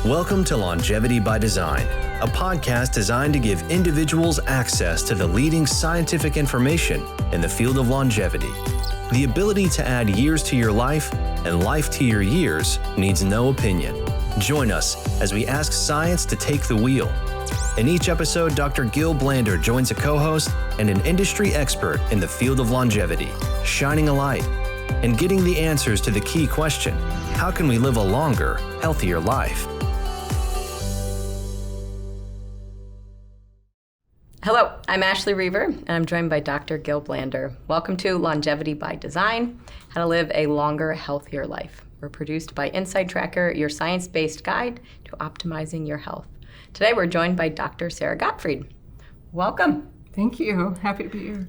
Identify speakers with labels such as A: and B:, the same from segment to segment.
A: Welcome to Longevity by Design, a podcast designed to give individuals access to the leading scientific information in the field of longevity. The ability to add years to your life and life to your years needs no opinion. Join us as we ask science to take the wheel. In each episode, Dr. Gil Blander joins a co-host and an industry expert in the field of longevity, shining a light and getting the answers to the key question: how can we live a longer, healthier life?
B: Hello, I'm Ashley Reaver, and I'm joined by Dr. Gil Blander. Welcome to Longevity by Design, How to Live a Longer, Healthier Life. We're produced by Insight Tracker, your science-based guide to optimizing your health. Today, we're joined by Dr. Sara Gottfried. Welcome.
C: Thank you. Happy to be here.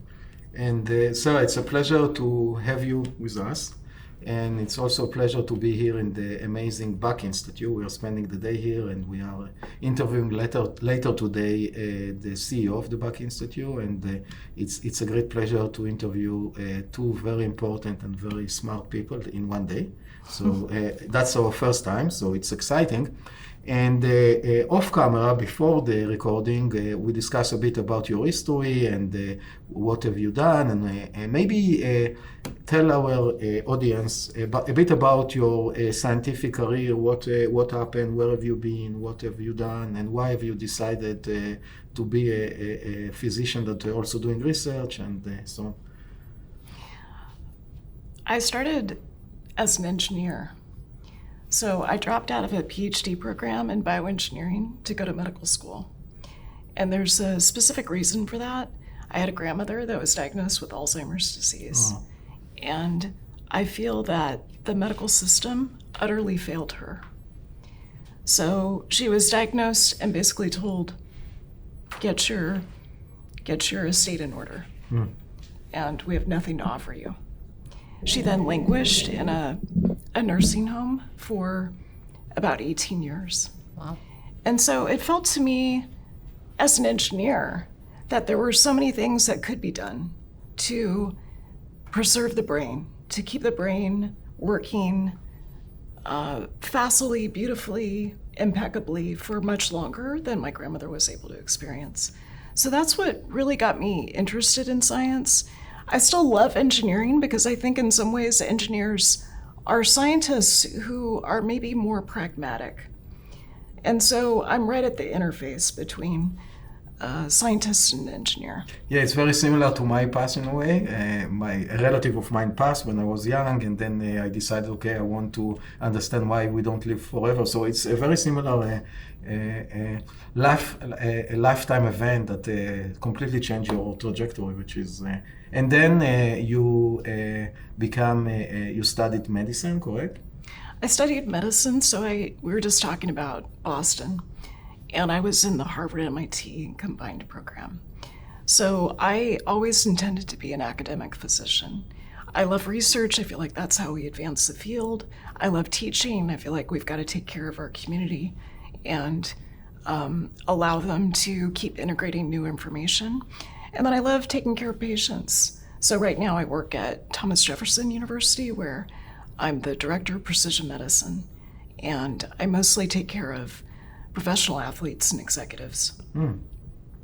D: And Sarah, it's a pleasure to have you with us. And it's also a pleasure to be here in the amazing Buck Institute. We are spending the day here, and we are interviewing later today the CEO of the Buck Institute. And it's a great pleasure to interview two very important and very smart people in one day. So that's our first time, so it's exciting. And off camera, before the recording, we discussed a bit about your history and what have you done, and maybe tell our audience a bit about your scientific career. What happened? Where have you been? What have you done? And why have you decided to be a physician that are also doing research and so on?
C: I started as an engineer. So I dropped out of a PhD program in bioengineering to go to medical school. And there's a specific reason for that. I had a grandmother that was diagnosed with Alzheimer's disease. Oh. And I feel that the medical system utterly failed her. So she was diagnosed and basically told, get your estate in order. And we have nothing to offer you. She then languished in a nursing home for about 18 years.
B: Wow.
C: And so it felt to me, as an engineer, that there were so many things that could be done to preserve the brain, to keep the brain working facilely, beautifully, impeccably for much longer than my grandmother was able to experience. So that's what really got me interested in science. I still love engineering because I think in some ways engineers are scientists who are maybe more pragmatic. And so I'm right at the interface between scientist and engineer.
D: Yeah, it's very similar to my path in a way. A relative of mine passed when I was young, and then I decided, okay, I want to understand why we don't live forever. So it's a very similar lifetime event that completely changed your trajectory, which is... and then you studied medicine, correct?
C: I studied medicine, so we were just talking about Boston. And I was in the Harvard-MIT combined program. So I always intended to be an academic physician. I love research. I feel like that's how we advance the field. I love teaching. I feel like we've got to take care of our community and allow them to keep integrating new information. And then I love taking care of patients. So right now I work at Thomas Jefferson University, where I'm the director of precision medicine. And I mostly take care of professional athletes and executives.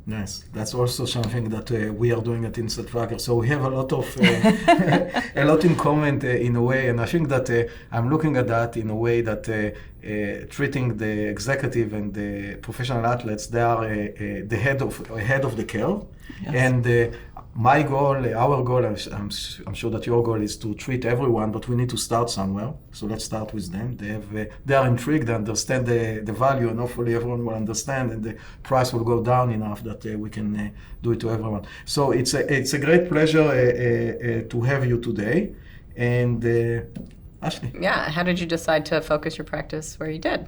D: Nice. That's also something that we are doing at Insight Tracker. So we have a lot in common in a way, and I think that I'm looking at that in a way that treating the executive and the professional athletes, they are the head of the curve. Yes. And my goal, our goal, I'm sure that your goal is to treat everyone, but we need to start somewhere. So let's start with them. They are intrigued, they understand the value, and hopefully everyone will understand, and the price will go down enough that we can do it to everyone. So it's a great pleasure to have you today. And Ashley.
B: Yeah, how did you decide to focus your practice where you did,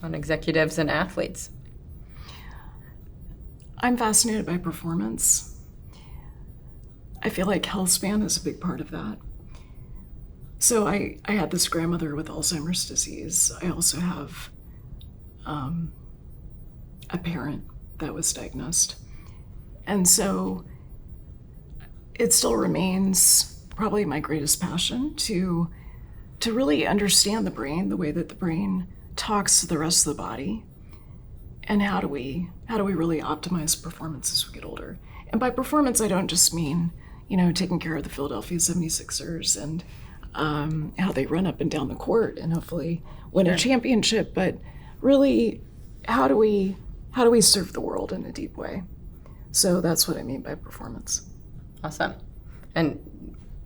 B: on executives and athletes?
C: I'm fascinated by performance. I feel like Healthspan is a big part of that. So I had this grandmother with Alzheimer's disease. I also have a parent that was diagnosed. And so it still remains probably my greatest passion to really understand the brain, the way that the brain talks to the rest of the body, and how do we really optimize performance as we get older. And by performance, I don't just mean, taking care of the Philadelphia 76ers and how they run up and down the court and hopefully win a championship, but really, how do we serve the world in a deep way? So that's what I mean by performance.
B: Awesome. And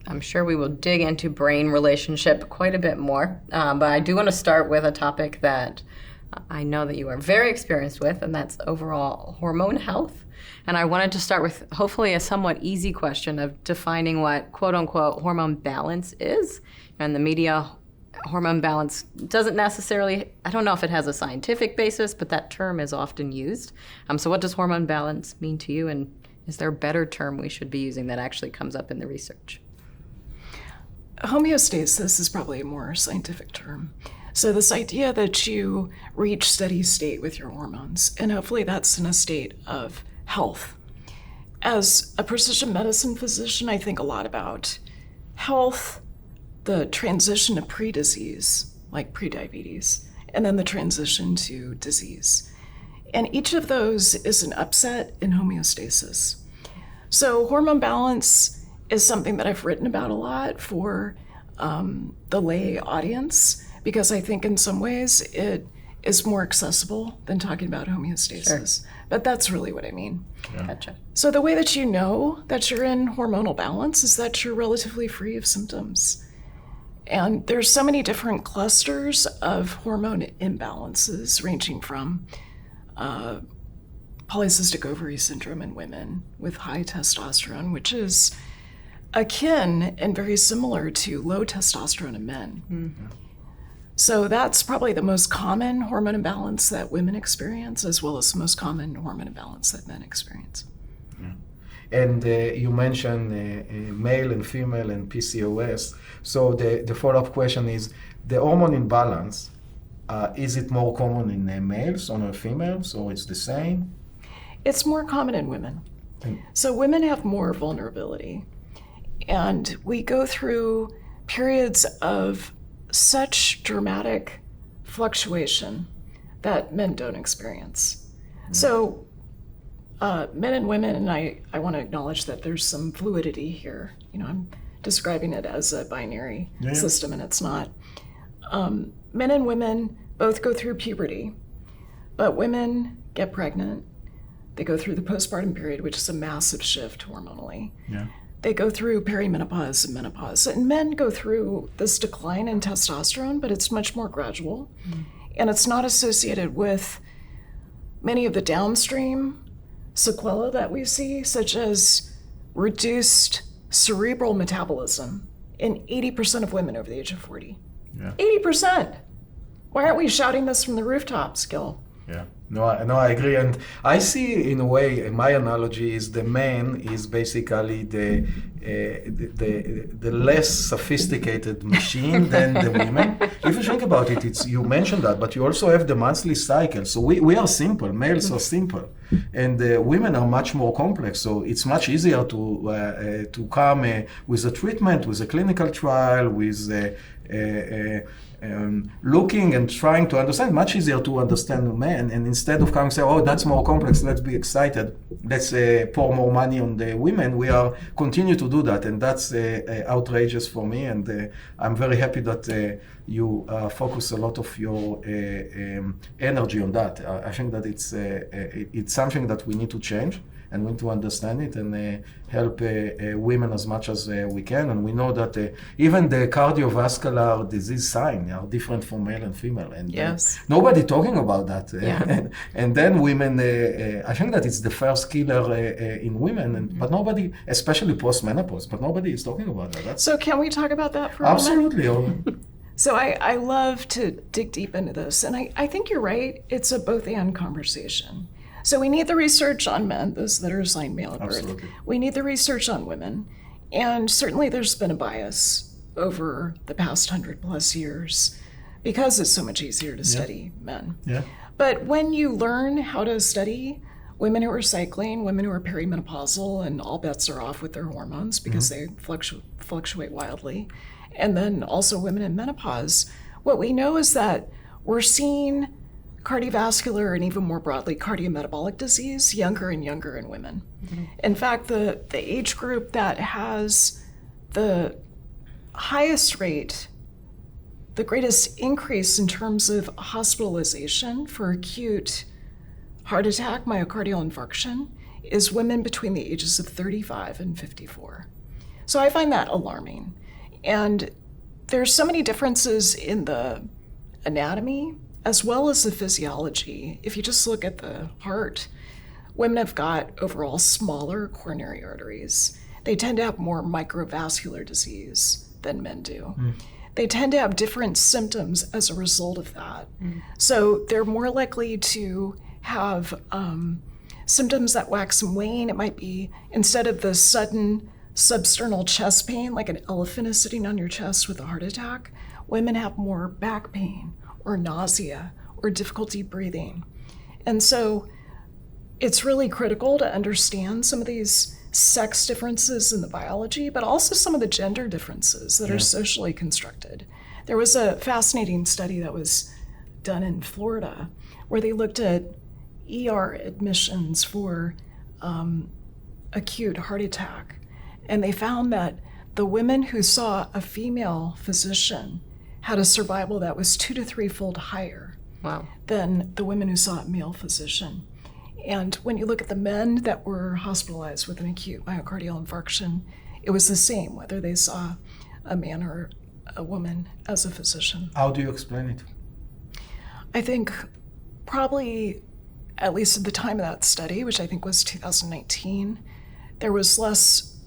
B: I'm sure we will dig into brain relationship quite a bit more, but I do want to start with a topic that I know that you are very experienced with, and that's overall hormone health. And I wanted to start with hopefully a somewhat easy question of defining what quote unquote hormone balance is. And the media, hormone balance doesn't necessarily, I don't know if it has a scientific basis, but that term is often used. So what does hormone balance mean to you, and is there a better term we should be using that actually comes up in the research?
C: Homeostasis is probably a more scientific term. So this idea that you reach steady state with your hormones, and hopefully that's in a state of health. As a precision medicine physician, I think a lot about health, the transition to pre-disease, like prediabetes, and then the transition to disease. And each of those is an upset in homeostasis. So hormone balance is something that I've written about a lot for the lay audience, because I think in some ways it is more accessible than talking about homeostasis. Sure. But that's really what I mean.
B: Yeah. Gotcha.
C: So the way that you know that you're in hormonal balance is that you're relatively free of symptoms. And there's so many different clusters of hormone imbalances, ranging from polycystic ovary syndrome in women with high testosterone, which is akin and very similar to low testosterone in men. Mm-hmm. So that's probably the most common hormone imbalance that women experience, as well as the most common hormone imbalance that men experience.
D: Yeah. And you mentioned male and female and PCOS. So the follow-up question is, the hormone imbalance, is it more common in males or females, or it's the same?
C: It's more common in women. So women have more vulnerability. And we go through periods of such dramatic fluctuation that men don't experience. Mm. So men and women, and I want to acknowledge that there's some fluidity here. I'm describing it as a binary system, and it's not. Men and women both go through puberty, but women get pregnant. They go through the postpartum period, which is a massive shift hormonally. Yeah. They go through perimenopause and menopause. And men go through this decline in testosterone, but it's much more gradual. Mm. And it's not associated with many of the downstream sequelae that we see, such as reduced cerebral metabolism in 80% of women over the age of 40. Yeah. 80%! Why aren't we shouting this from the rooftops, Gil?
D: Yeah. No, I agree, and I see in a way, my analogy is the man is basically the less sophisticated machine than the women. If you think about it, you mentioned that, but you also have the monthly cycle. So we are simple, males are simple, and women are much more complex. So it's much easier to come with a treatment, with a clinical trial, with looking and trying to understand, much easier to understand a man, and instead of coming and say, oh, that's more complex, let's be excited, let's pour more money on the women, we are continue to do that, and that's outrageous for me, and I'm very happy that you focus a lot of your energy on that. I think that it's something that we need to change, and we need to understand it and help women as much as we can. And we know that even the cardiovascular disease signs are different for male and female. And
C: yes.
D: Nobody talking about that. Yeah. And then women, I think that it's the first killer in women, but nobody, especially post-menopause, but nobody is talking about that.
C: So can we talk about that for a
D: moment?
C: Absolutely. So I love to dig deep into this. And I think you're right. It's a both-and conversation. So we need the research on men, those that are assigned male at birth. Absolutely. We need the research on women. And certainly there's been a bias over the past 100+ years because it's so much easier to study men. Yeah. But when you learn how to study women who are cycling, women who are perimenopausal, and all bets are off with their hormones because they fluctuate wildly, and then also women in menopause, what we know is that we're seeing cardiovascular and even more broadly cardiometabolic disease younger and younger in women. Mm-hmm. In fact, the age group that has the highest rate, the greatest increase in terms of hospitalization for acute heart attack, myocardial infarction, is women between the ages of 35 and 54. So I find that alarming. And there's so many differences in the anatomy as well as the physiology. If you just look at the heart, women have got overall smaller coronary arteries. They tend to have more microvascular disease than men do. They tend to have different symptoms as a result of that. So they're more likely to have symptoms that wax and wane. It might be, instead of the sudden substernal chest pain, like an elephant is sitting on your chest with a heart attack, women have more back pain or nausea or difficulty breathing. And so it's really critical to understand some of these sex differences in the biology, but also some of the gender differences that are socially constructed. There was a fascinating study that was done in Florida where they looked at ER admissions for acute heart attack. And they found that the women who saw a female physician had a survival that was 2 to 3-fold higher than the women who saw a male physician. And when you look at the men that were hospitalized with an acute myocardial infarction, it was the same, whether they saw a man or a woman as a physician.
D: How do you explain it?
C: I think probably, at least at the time of that study, which I think was 2019, there was less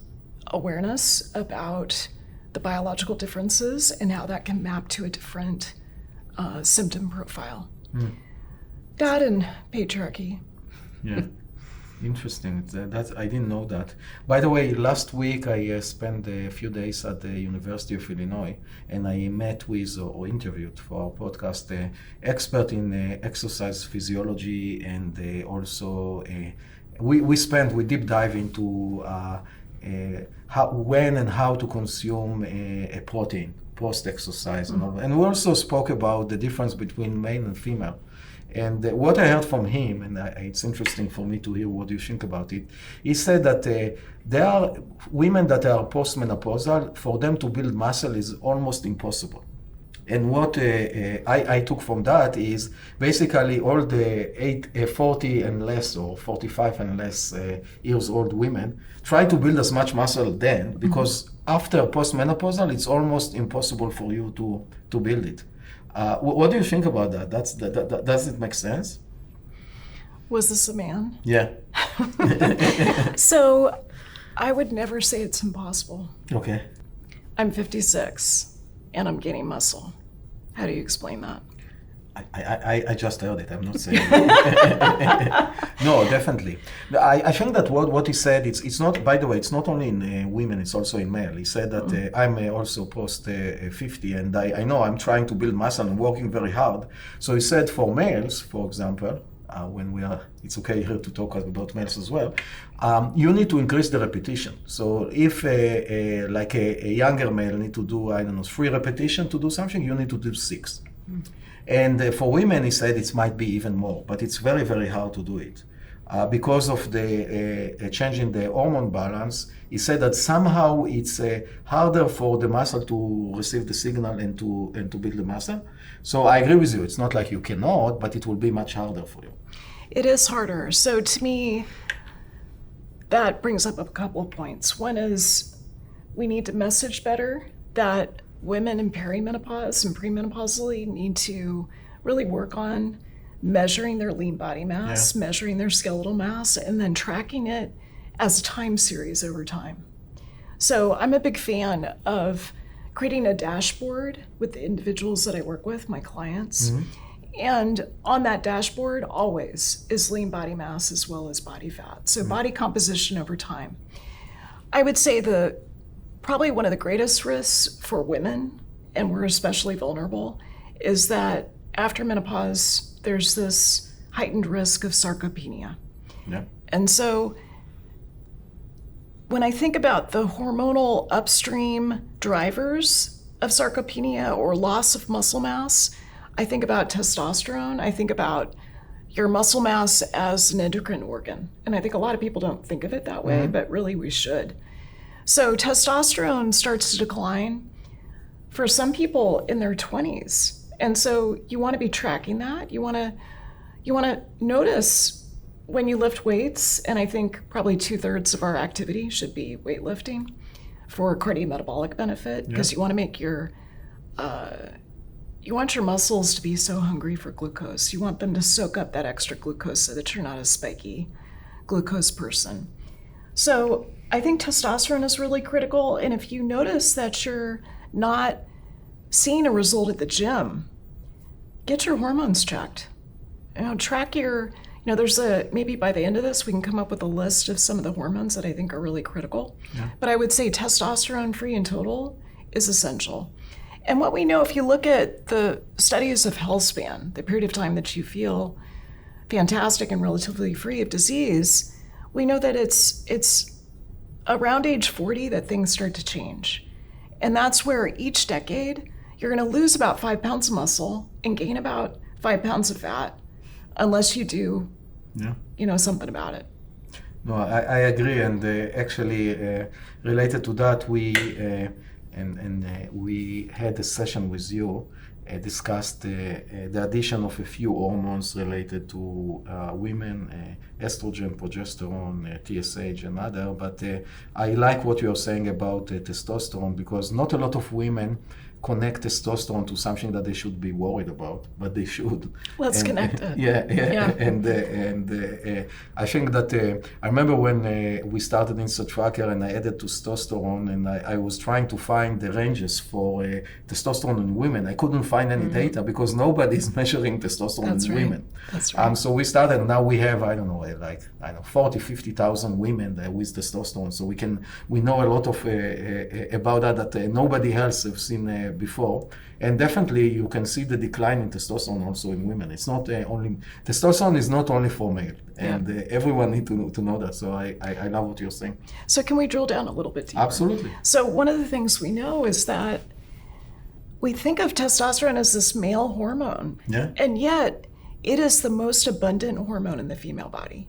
C: awareness about the biological differences and how that can map to a different symptom profile. That and patriarchy.
D: Yeah, interesting. That's I didn't know that. By the way, last week I spent a few days at the University of Illinois, and I met with or interviewed for our podcast an expert in exercise physiology, and also we deep dive into when and how to consume a protein post-exercise, and we also spoke about the difference between male and female. And what I heard from him, and it's interesting for me to hear what you think about it, he said that there are women that are postmenopausal, for them to build muscle is almost impossible. And what I took from that is basically all the 40 and less or 45 and less years old women try to build as much muscle then, because after postmenopausal, it's almost impossible for you to build it. What do you think about that? Does it make sense?
C: Was this a man?
D: Yeah.
C: So I would never say it's impossible.
D: Okay.
C: I'm 56 and I'm gaining muscle. How do you explain that?
D: I just heard it. I'm not saying it. No, definitely. I think that what he said, it's not, by the way, it's not only in women, it's also in male. He said that I'm also post 50, and I know I'm trying to build muscle and working very hard. So he said for males, for example, it's okay here to talk about males as well, you need to increase the repetition. So if like a younger male need to do, 3 repetitions to do something, you need to do 6. And for women, he said it might be even more, but it's very, very hard to do it. Because of the change in the hormone balance, he said that somehow it's harder for the muscle to receive the signal and to build the muscle. So I agree with you. It's not like you cannot, but it will be much harder for you.
C: It is harder. So to me, that brings up a couple of points. One is we need to message better that women in perimenopause and premenopausally need to really work on measuring their lean body mass, measuring their skeletal mass, and then tracking it as a time series over time. So I'm a big fan of creating a dashboard with the individuals that I work with, my clients. And on that dashboard always is lean body mass as well as body fat. So body composition over time. I would say probably one of the greatest risks for women, and we're especially vulnerable, is that after menopause, there's this heightened risk of sarcopenia.
D: Yeah.
C: And so when I think about the hormonal upstream drivers of sarcopenia or loss of muscle mass, I think about testosterone. I think about your muscle mass as an endocrine organ. And I think a lot of people don't think of it that way, but really we should. So testosterone starts to decline for some people in their 20s. And so you want to be tracking that. You want to notice when you lift weights, and I think probably 2/3 of our activity should be weightlifting for cardiometabolic benefit, because you want to make you want your muscles to be so hungry for glucose. You want them to soak up that extra glucose so that you're not a spiky glucose person. So I think testosterone is really critical. And if you notice that you're not seeing a result at the gym, get your hormones checked. Track your, there's maybe by the end of this, we can come up with a list of some of the hormones that I think are really critical. Yeah. But I would say testosterone free in total is essential. And what we know, if you look at the studies of Healthspan, the period of time that you feel fantastic and relatively free of disease, we know that it's around age 40 that things start to change. And that's where each decade, you're going to lose about 5 pounds of muscle and gain about 5 pounds of fat, unless you do, something about it.
D: No, I agree. And actually, related to that, we had a session with you, discussed the addition of a few hormones related to women, estrogen, progesterone, TSH, and other. But I like what you're saying about testosterone, because not a lot of women connect testosterone to something that they should be worried about, but they should.
C: Let's connect it.
D: Yeah. And I think that I remember when we started Insulin Tracker and I added testosterone, and I was trying to find the ranges for testosterone in women. I couldn't find any data because nobody is measuring testosterone in women. That's right. So we started, and now we have, 40, 50,000 women with testosterone. So we know a lot of about that nobody else has seen before. And definitely you can see the decline in testosterone also in women. It's not only, testosterone is not only for male, and everyone needs to know that. So I love what you're saying.
C: So can we drill down a little bit deeper?
D: Absolutely.
C: So one of the things we know is that we think of testosterone as this male hormone, and yet it is the most abundant hormone in the female body.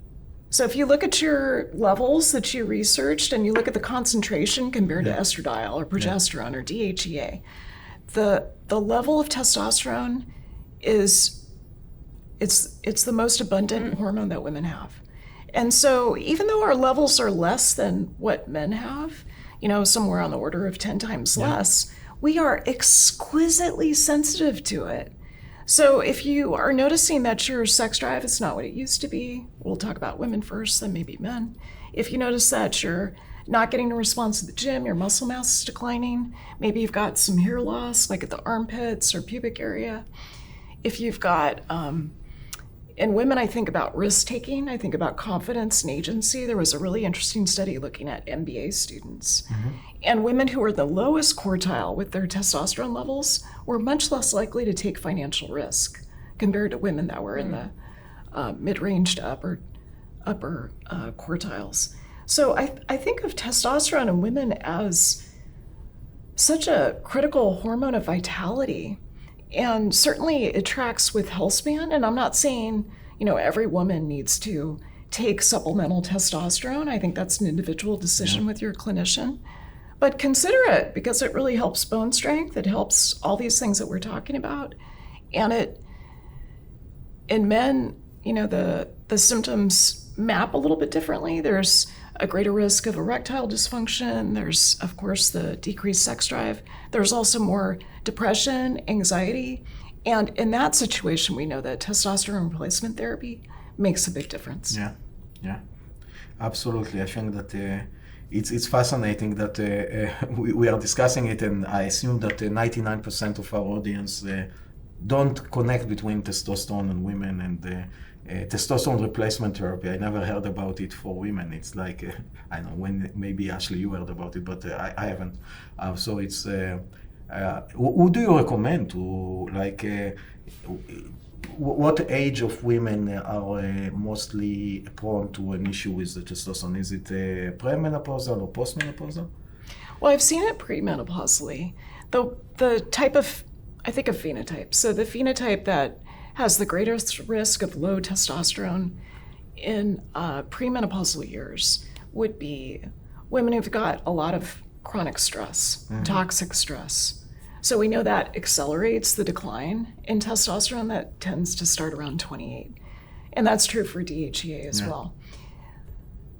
C: So if you look at your levels that you researched and you look at the concentration compared to estradiol or progesterone or DHEA, the level of testosterone it's the most abundant hormone that women have. And so even though our levels are less than what men have, somewhere on the order of 10 times less, we are exquisitely sensitive to it. So if you are noticing that your sex drive is not what it used to be, we'll talk about women first, then maybe men. If you notice that you're not getting a response at the gym, your muscle mass is declining, maybe you've got some hair loss, like at the armpits or pubic area. If you've got, in women, I think about risk-taking, I think about confidence and agency. There was a really interesting study looking at MBA students. And women who were the lowest quartile with their testosterone levels were much less likely to take financial risk compared to women that were in the mid-range to upper quartiles. So I think of testosterone in women as such a critical hormone of vitality. And certainly it tracks with Healthspan. And I'm not saying, every woman needs to take supplemental testosterone. I think that's an individual decision with your clinician. But consider it, because it really helps bone strength. It helps all these things that we're talking about. And in men, the symptoms map a little bit differently. There's a greater risk of erectile dysfunction. There's, of course, the decreased sex drive. There's also more depression, anxiety. And in that situation, we know that testosterone replacement therapy makes a big difference.
D: Yeah, absolutely. I think that it's fascinating that we are discussing it, and I assume that 99% of our audience don't connect between testosterone and women and testosterone replacement therapy. I never heard about it for women. It's like, I don't know, when maybe Ashley you heard about it, but I haven't. So it's, who do you recommend to, what age of women are mostly prone to an issue with the testosterone? Is it premenopausal or postmenopausal?
C: Well, I've seen it premenopausally. The type of, I think of phenotype. So the phenotype that has the greatest risk of low testosterone in premenopausal years would be women who've got a lot of chronic stress, toxic stress. So we know that accelerates the decline in testosterone that tends to start around 28. And that's true for DHEA as well.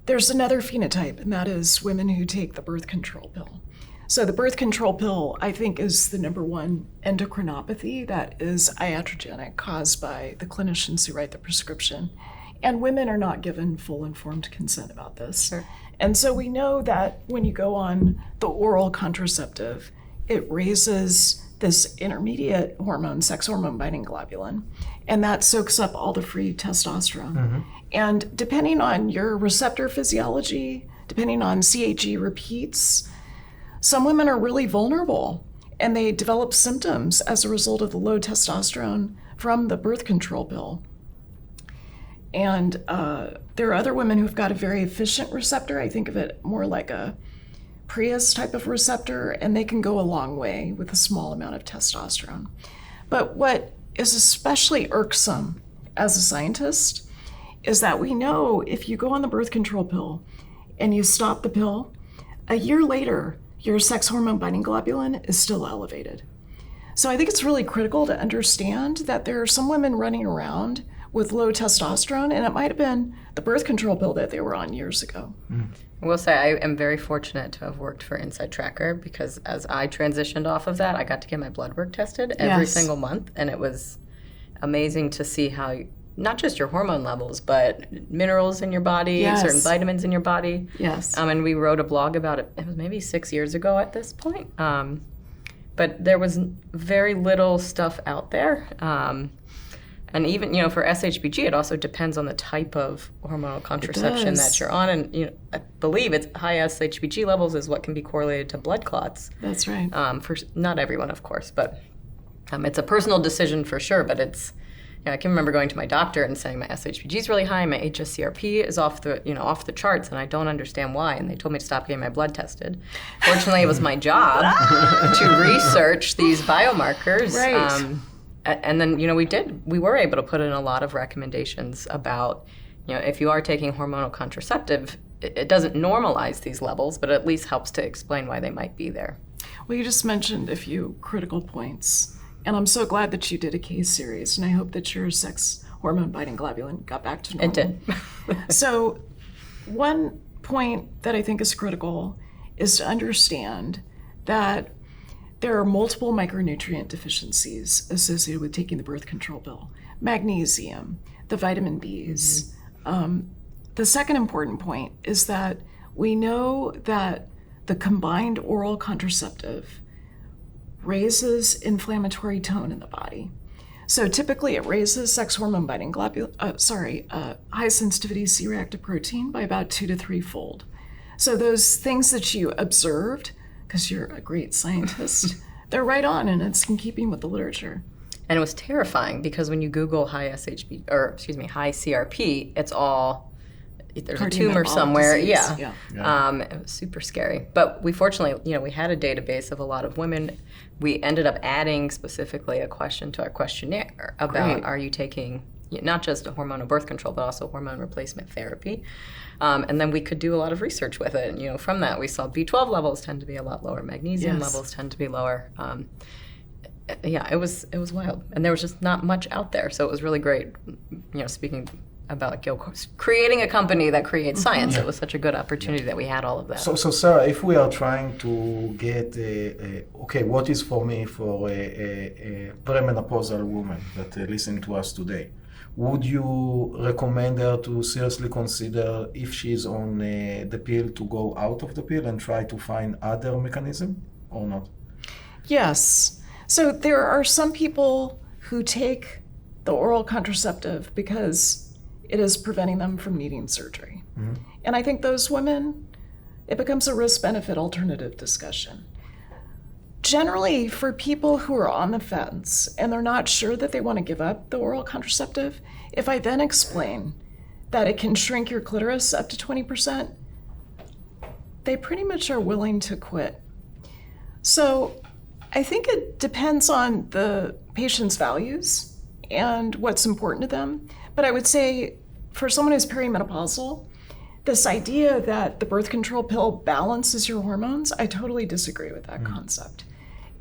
C: There's another phenotype, and that is women who take the birth control pill. So the birth control pill, I think, is the number one endocrinopathy that is iatrogenic, caused by the clinicians who write the prescription. And women are not given full informed consent about this.
B: Sure.
C: And so we know that when you go on the oral contraceptive, it raises this intermediate hormone, sex hormone binding globulin, and that soaks up all the free testosterone. And depending on your receptor physiology, depending on CHE repeats, some women are really vulnerable and they develop symptoms as a result of the low testosterone from the birth control pill. And there are other women who've got a very efficient receptor. I think of it more like a Prius type of receptor, and they can go a long way with a small amount of testosterone. But what is especially irksome as a scientist is that we know if you go on the birth control pill and you stop the pill, a year later, your sex hormone binding globulin is still elevated. So I think it's really critical to understand that there are some women running around with low testosterone, and it might have been the birth control pill that they were on years ago.
B: I will say I am very fortunate to have worked for Inside Tracker, because as I transitioned off of that, I got to get my blood work tested every single month, and it was amazing to see how not just your hormone levels, but minerals in your body, certain vitamins in your body. And we wrote a blog about it. It was maybe 6 years ago at this point. But there was very little stuff out there. And even, for SHBG, it also depends on the type of hormonal contraception that you're on. And, I believe it's high SHBG levels is what can be correlated to blood clots.
C: That's right.
B: For not everyone, of course, but it's a personal decision for sure. But it's, I can remember going to my doctor and saying my SHBG is really high, my HSCRP is off the charts, and I don't understand why. And they told me to stop getting my blood tested. Fortunately, it was my job to research these biomarkers.
C: Right.
B: And then, we were able to put in a lot of recommendations about, if you are taking hormonal contraceptive, it doesn't normalize these levels, but it at least helps to explain why they might be there.
C: Well, you just mentioned a few critical points, and I'm so glad that you did a case series, and I hope that your sex hormone binding globulin got back to normal.
B: It did.
C: So one point that I think is critical is to understand that there are multiple micronutrient deficiencies associated with taking the birth control pill. Magnesium, the vitamin Bs. The second important point is that we know that the combined oral contraceptive raises inflammatory tone in the body. So typically it raises sex hormone binding high sensitivity C-reactive protein by about 2 to 3-fold. So those things that you observed, because you're a great scientist, they're right on, and it's in keeping with the literature.
B: And it was terrifying because when you Google high CRP, it's all, there's a tumor somewhere.
C: Disease.
B: It was super scary. But we fortunately, we had a database of a lot of women. We ended up adding specifically a question to our questionnaire about are you taking not just a hormonal birth control, but also hormone replacement therapy. And then we could do a lot of research with it. And, from that, we saw B12 levels tend to be a lot lower. Magnesium levels tend to be lower. It was wild. And there was just not much out there. So it was really great, speaking about Gil creating a company that creates science. It was such a good opportunity that we had all of that.
D: So Sarah, if we are trying to get, what is for me for a premenopausal woman that listen to us today? Would you recommend her to seriously consider, if she's on the pill, to go out of the pill and try to find other mechanism or not?
C: Yes. So there are some people who take the oral contraceptive because it is preventing them from needing surgery. And I think those women, it becomes a risk-benefit alternative discussion. Generally, for people who are on the fence and they're not sure that they want to give up the oral contraceptive, if I then explain that it can shrink your clitoris up to 20%, they pretty much are willing to quit. So I think it depends on the patient's values and what's important to them. But I would say for someone who's perimenopausal, this idea that the birth control pill balances your hormones, I totally disagree with that concept.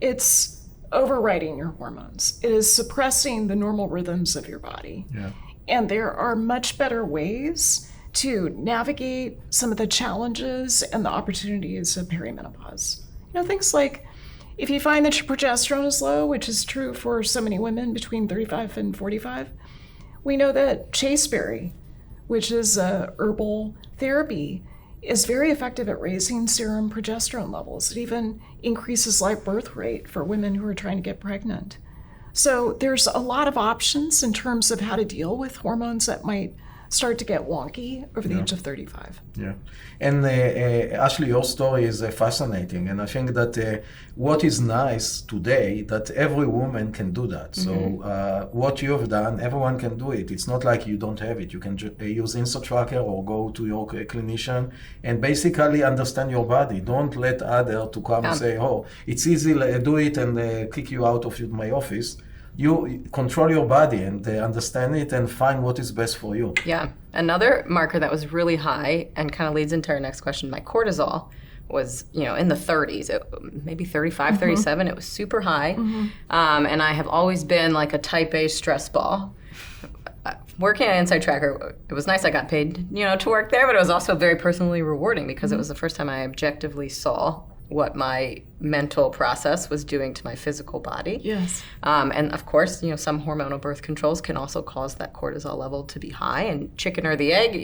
C: It's overriding your hormones. It is suppressing the normal rhythms of your body.
D: Yeah.
C: And there are much better ways to navigate some of the challenges and the opportunities of perimenopause. Things like if you find that your progesterone is low, which is true for so many women between 35 and 45, we know that chasteberry, which is a herbal therapy, is very effective at raising serum progesterone levels. It even increases live birth rate for women who are trying to get pregnant. So there's a lot of options in terms of how to deal with hormones that might start to get wonky over the age of 35.
D: Yeah. And Ashley, your story is fascinating. And I think that what is nice today, that every woman can do that. So what you have done, everyone can do it. It's not like you don't have it. You can use InsoTracker or go to your clinician and basically understand your body. Don't let others to come and say, oh, it's easy, do it and kick you out of my office. You control your body and understand it and find what is best for you.
B: Yeah. Another marker that was really high and kind of leads into our next question, my cortisol was, in the 30s, maybe 35, 37. It was super high. And I have always been like a type A stress ball. Working at Inside Tracker, it was nice I got paid, to work there, but it was also very personally rewarding because it was the first time I objectively saw what my mental process was doing to my physical body.
C: Yes.
B: And of course, some hormonal birth controls can also cause that cortisol level to be high. And chicken or the egg,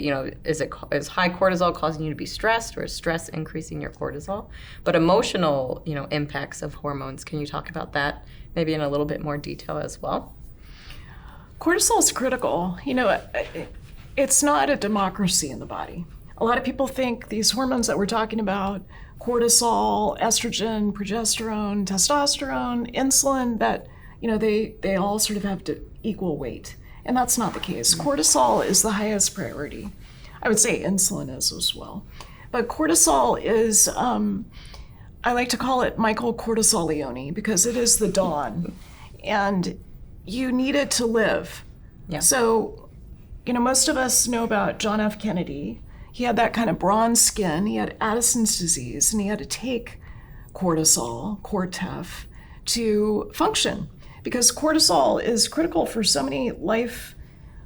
B: is high cortisol causing you to be stressed, or is stress increasing your cortisol? But emotional, impacts of hormones, can you talk about that maybe in a little bit more detail as well?
C: Cortisol is critical. It's not a democracy in the body. A lot of people think these hormones that we're talking about, cortisol, estrogen, progesterone, testosterone, insulin, that they all sort of have equal weight. And that's not the case. Cortisol is the highest priority. I would say insulin is as well. But cortisol is, I like to call it Michael Cortisolione because it is the dawn. And you need it to live.
B: Yeah.
C: So, most of us know about John F. Kennedy. He had that kind of bronze skin, he had Addison's disease, and he had to take cortisol, Cortef, to function. Because cortisol is critical for so many life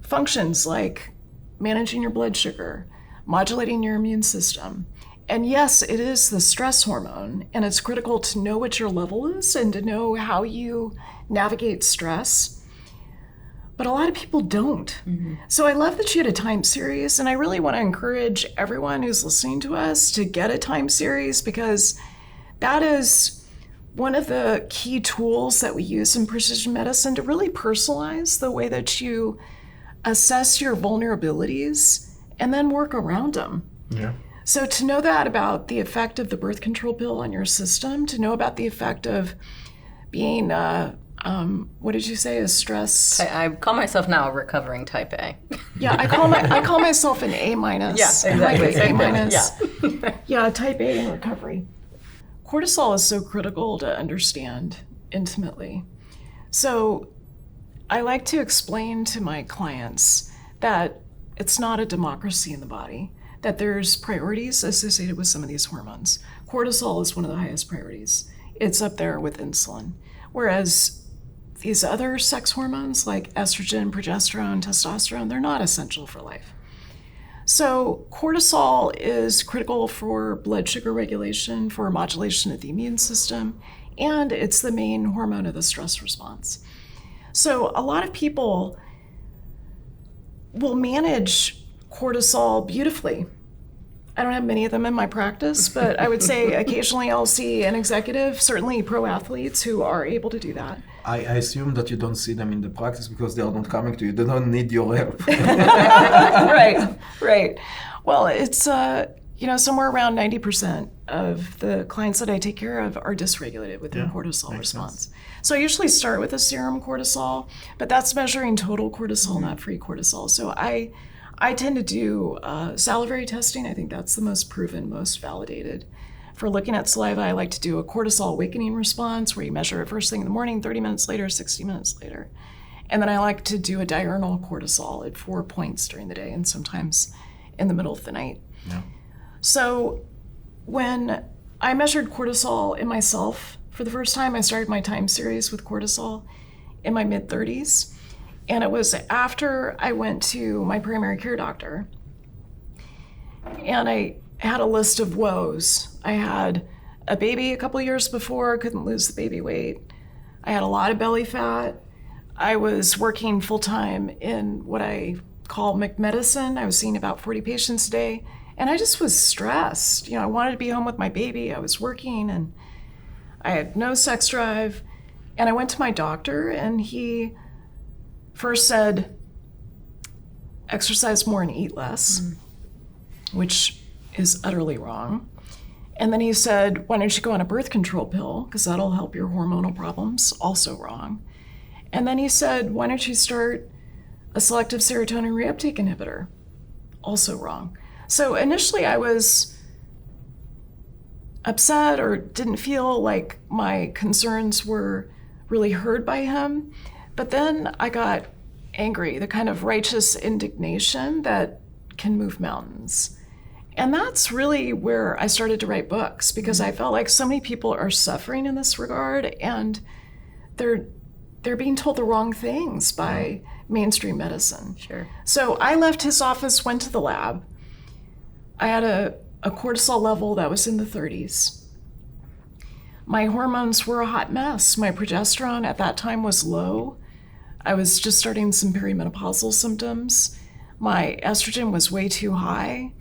C: functions like managing your blood sugar, modulating your immune system. And yes, it is the stress hormone, and it's critical to know what your level is and to know how you navigate stress. But a lot of people don't. So I love that you had a time series, and I really want to encourage everyone who's listening to us to get a time series because that is one of the key tools that we use in precision medicine to really personalize the way that you assess your vulnerabilities and then work around them.
D: Yeah.
C: So to know that about the effect of the birth control pill on your system, to know about the effect of being what did you say, a stress?
B: I call myself now a recovering type A.
C: Yeah, I call myself an A minus.
B: Yeah, exactly.
C: A minus.
B: Yeah.
C: Yeah, type A in recovery. Cortisol is so critical to understand intimately. So I like to explain to my clients that it's not a democracy in the body, that there's priorities associated with some of these hormones. Cortisol is one of the highest priorities. It's up there with insulin. Whereas these other sex hormones like estrogen, progesterone, testosterone, they're not essential for life. So cortisol is critical for blood sugar regulation, for modulation of the immune system, and it's the main hormone of the stress response. So a lot of people will manage cortisol beautifully. I don't have many of them in my practice, but I would say occasionally I'll see an executive, certainly pro athletes who are able to do that.
D: I assume that you don't see them in the practice because they are not coming to you. They don't need your help.
C: Right. Well, it's, somewhere around 90% of the clients that I take care of are dysregulated with their cortisol response.
D: Sense.
C: So I usually start with a serum cortisol, but that's measuring total cortisol, not free cortisol. So I tend to do salivary testing. I think that's the most proven, most validated For looking at saliva, I like to do a cortisol awakening response where you measure it first thing in the morning, 30 minutes later, 60 minutes later. And then I like to do a diurnal cortisol at 4 points during the day and sometimes in the middle of the night.
D: Yeah.
C: So when I measured cortisol in myself for the first time, I started my time series with cortisol in my mid-30s. And it was after I went to my primary care doctor. And I had a list of woes. I had a baby a couple years before, couldn't lose the baby weight. I had a lot of belly fat. I was working full-time in what I call McMedicine. I was seeing about 40 patients a day. And I just was stressed. I wanted to be home with my baby. I was working and I had no sex drive. And I went to my doctor and he first said, exercise more and eat less, which is utterly wrong. And then he said, why don't you go on a birth control pill, because that'll help your hormonal problems, also wrong. And then he said, why don't you start a selective serotonin reuptake inhibitor, also wrong. So initially I was upset or didn't feel like my concerns were really heard by him. But then I got angry, the kind of righteous indignation that can move mountains. And that's really where I started to write books, because I felt like so many people are suffering in this regard and they're being told the wrong things by mainstream medicine.
B: Sure.
C: So I left his office, went to the lab. I had a cortisol level that was in the 30s. My hormones were a hot mess. My progesterone at that time was low. I was just starting some perimenopausal symptoms. My estrogen was way too high.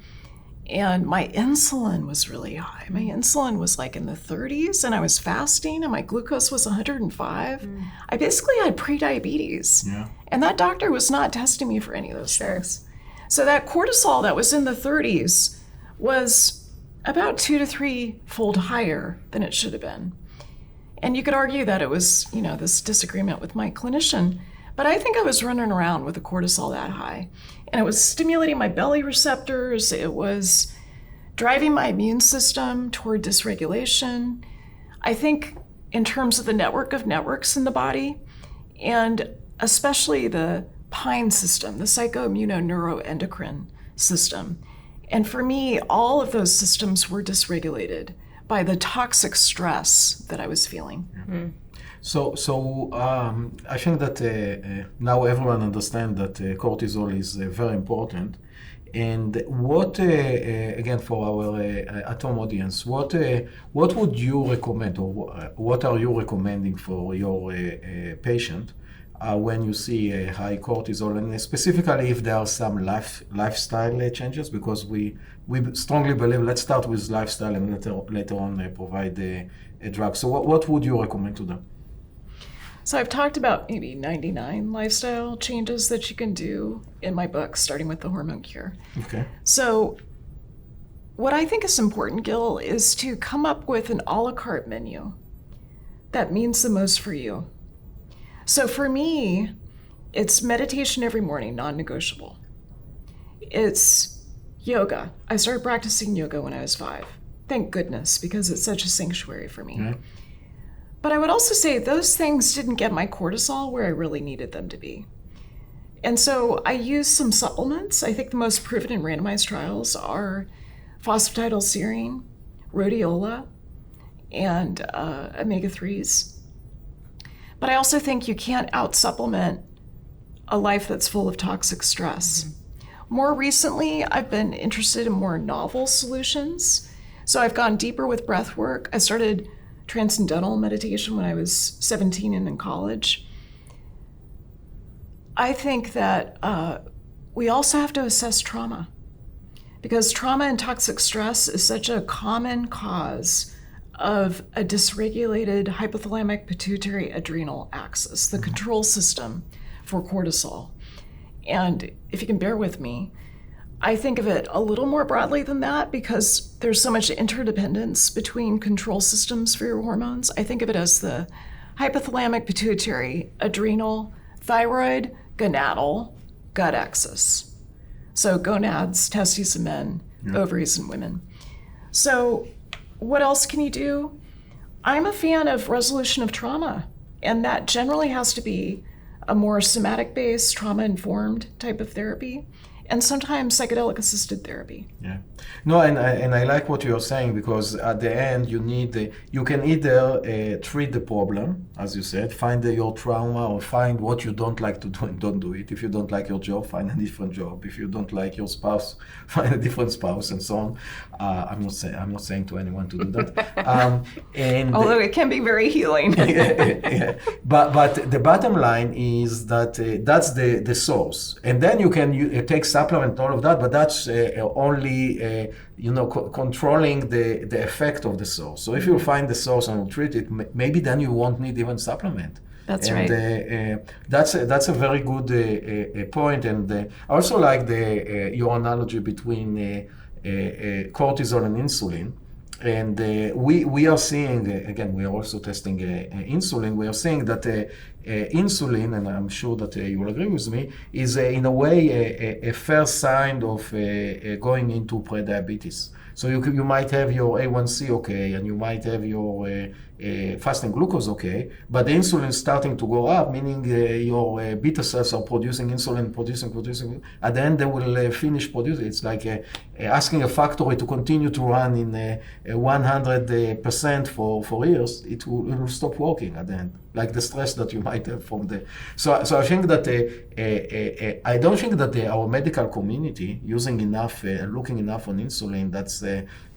C: And my insulin was really high. My insulin was like in the 30s, and I was fasting, and my glucose was 105. I basically had prediabetes.
D: Yeah.
C: And that doctor was not testing me for any of those things. So that cortisol that was in the 30s was about 2 to 3 fold higher than it should have been. And you could argue that it was, this disagreement with my clinician, but I think I was running around with a cortisol that high. And it was stimulating my belly receptors. It was driving my immune system toward dysregulation. I think in terms of the network of networks in the body, and especially the PINE system, the psychoimmunoneuroendocrine system. And for me, all of those systems were dysregulated by the toxic stress that I was feeling.
D: Mm-hmm. So I think that now everyone understands that cortisol is very important. And what, again, for our at-home audience, what would you recommend, or what are you recommending for your patient when you see a high cortisol, and specifically if there are some lifestyle changes? Because we strongly believe, let's start with lifestyle and later on provide a drug. So what would you recommend to them?
C: So I've talked about maybe 99 lifestyle changes that you can do in my book, starting with the Hormone Cure.
D: Okay.
C: So what I think is important, Gil, is to come up with an a la carte menu that means the most for you. So for me, it's meditation every morning, non-negotiable. It's yoga. I started practicing yoga when I was 5. Thank goodness, because it's such a sanctuary for me.
D: Yeah.
C: But I would also say those things didn't get my cortisol where I really needed them to be. And so I used some supplements. I think the most proven in randomized trials are phosphatidylserine, rhodiola, and omega-3s. But I also think you can't out-supplement a life that's full of toxic stress. Mm-hmm. More recently, I've been interested in more novel solutions. So I've gone deeper with breath work. I started transcendental meditation when I was 17 and in college. I think that we also have to assess trauma, because trauma and toxic stress is such a common cause of a dysregulated hypothalamic pituitary adrenal axis, the control system for cortisol. And if you can bear with me, I think of it a little more broadly than that, because there's so much interdependence between control systems for your hormones. I think of it as the hypothalamic pituitary adrenal thyroid gonadal gut axis. So gonads, testes in men, ovaries in women. So what else can you do? I'm a fan of resolution of trauma, and that generally has to be a more somatic-based, trauma-informed type of therapy, and sometimes psychedelic-assisted therapy.
D: Yeah, no, and I like what you're saying, because at the end you can either treat the problem, as you said, find your trauma, or find what you don't like to do and don't do it. If you don't like your job, find a different job. If you don't like your spouse, find a different spouse, and so on. I'm not saying to anyone to do that. And
C: although it can be very healing.
D: yeah. But the bottom line is that that's the source, and then you can take supplement, all of that, but that's only controlling the effect of the source. So if you find the source and treat it, maybe then you won't need even supplement.
C: That's
D: and,
C: right.
D: That's a very good point. And I also like your analogy between cortisol and insulin. And we are seeing, again, we are also testing insulin. We are seeing that insulin, and I'm sure that you will agree with me, is in a way a first sign of going into prediabetes. So you might have your A1C okay, and you might have your fasting glucose okay, but the insulin is starting to go up, meaning your beta cells are producing insulin, producing. At the end, they will finish producing. It's like asking a factory to continue to run in 100% for years. It will stop working at the end, like the stress that you might have from the. So I think that I don't think that our medical community using enough, looking enough on insulin. That's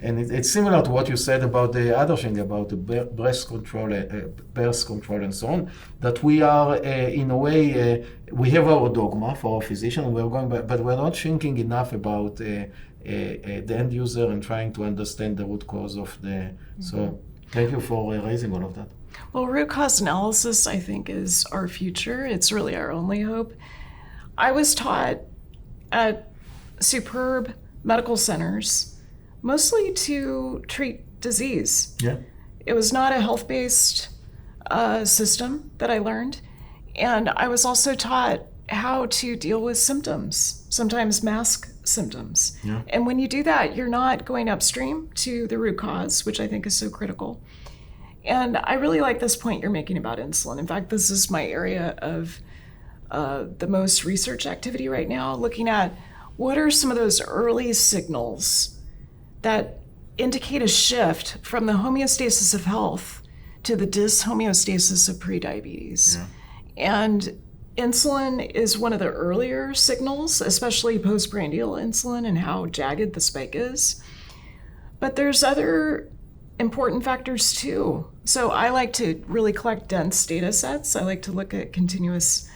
D: and it's similar to what you said about the other thing about the birth control, and so on. That we are in a way we have our dogma for our physician. We're going, but we're not thinking enough about the end user and trying to understand the root cause of the. Mm-hmm. So thank you for raising all of that.
C: Well, root cause analysis, I think, is our future. It's really our only hope. I was taught at superb medical centers mostly to treat disease.
D: Yeah.
C: It was not a health-based system that I learned. And I was also taught how to deal with symptoms, sometimes mask symptoms.
D: Yeah.
C: And when you do that, you're not going upstream to the root cause, which I think is so critical. And I really like this point you're making about insulin. In fact, this is my area of the most research activity right now, looking at what are some of those early signals that indicate a shift from the homeostasis of health to the dyshomeostasis of prediabetes.
D: Yeah.
C: And insulin is one of the earlier signals, especially postprandial insulin and how jagged the spike is. But there's other important factors too. So I like to really collect dense data sets. I like to look at continuous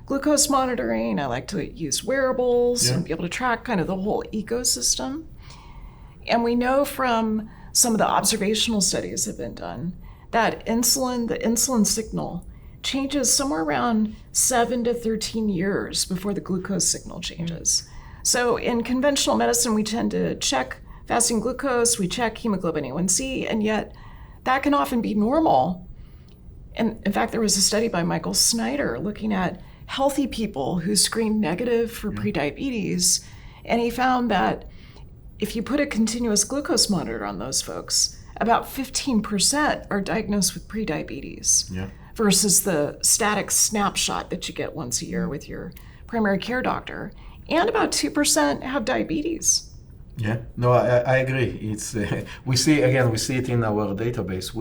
C: glucose monitoring. I like to use wearables and be able to track kind of the whole ecosystem. And we know from some of the observational studies that have been done that the insulin signal changes somewhere around 7 to 13 years before the glucose signal changes. So in conventional medicine, we tend to check fasting glucose, we check hemoglobin A1C, and yet that can often be normal. And in fact, there was a study by Michael Snyder looking at healthy people who screened negative for prediabetes, and he found that if you put a continuous glucose monitor on those folks, about 15% are diagnosed with prediabetes versus the static snapshot that you get once a year with your primary care doctor. And about 2% have diabetes.
D: Yeah, no, I agree. It's we see it in our database.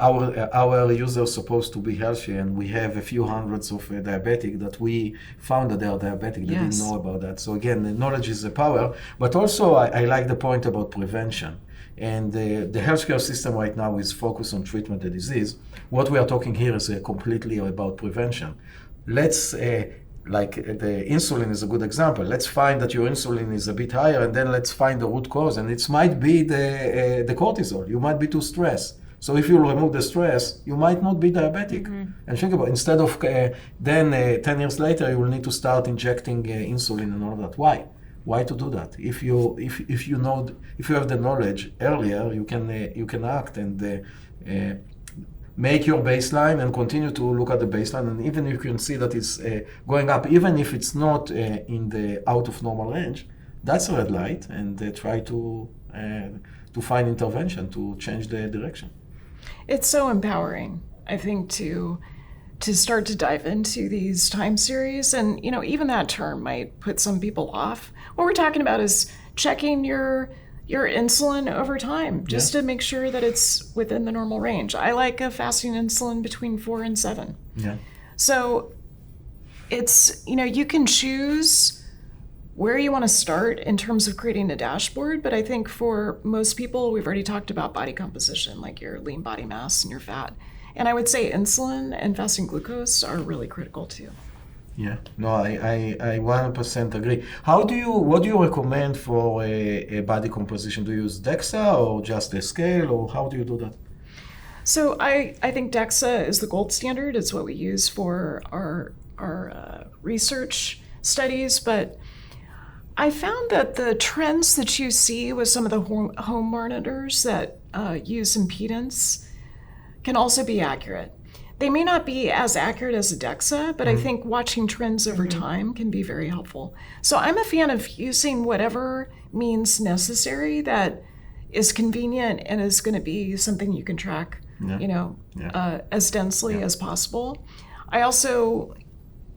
D: Our users are supposed to be healthy, and we have a few hundreds of diabetic that we found that they are diabetic. They didn't know about that. So again, the knowledge is the power. But also, I like the point about prevention. And the healthcare system right now is focused on treatment of disease. What we are talking here is completely about prevention. Let's like the insulin is a good example. Let's find that your insulin is a bit higher, and then let's find the root cause. And it might be the cortisol. You might be too stressed. So if you remove the stress, you might not be diabetic. Mm-hmm. And think about it. Instead of then 10 years later, you will need to start injecting insulin and all of that. Why? Why to do that? If you have the knowledge earlier, you can act and make your baseline and continue to look at the baseline. And even if you can see that it's going up, even if it's not in the out of normal range, that's a red light, and try to to find intervention to change the direction.
C: It's so empowering, I think, to start to dive into these time series. And, even that term might put some people off. What we're talking about is checking your insulin over time, just to make sure that it's within the normal range. I like a fasting insulin between 4 and 7.
D: Yeah.
C: So it's, you can choose where you want to start in terms of creating a dashboard. But I think for most people, we've already talked about body composition, like your lean body mass and your fat. And I would say insulin and fasting glucose are really critical too.
D: Yeah, no, I 100% agree. What do you recommend for a body composition? Do you use DEXA or just a scale, or how do you do that?
C: So I think DEXA is the gold standard. It's what we use for our research studies. But I found that the trends that you see with some of the home monitors that use impedance can also be accurate. They may not be as accurate as a DEXA, but I think watching trends over time can be very helpful. So I'm a fan of using whatever means necessary that is convenient and is going to be something you can track, as densely as possible. I also,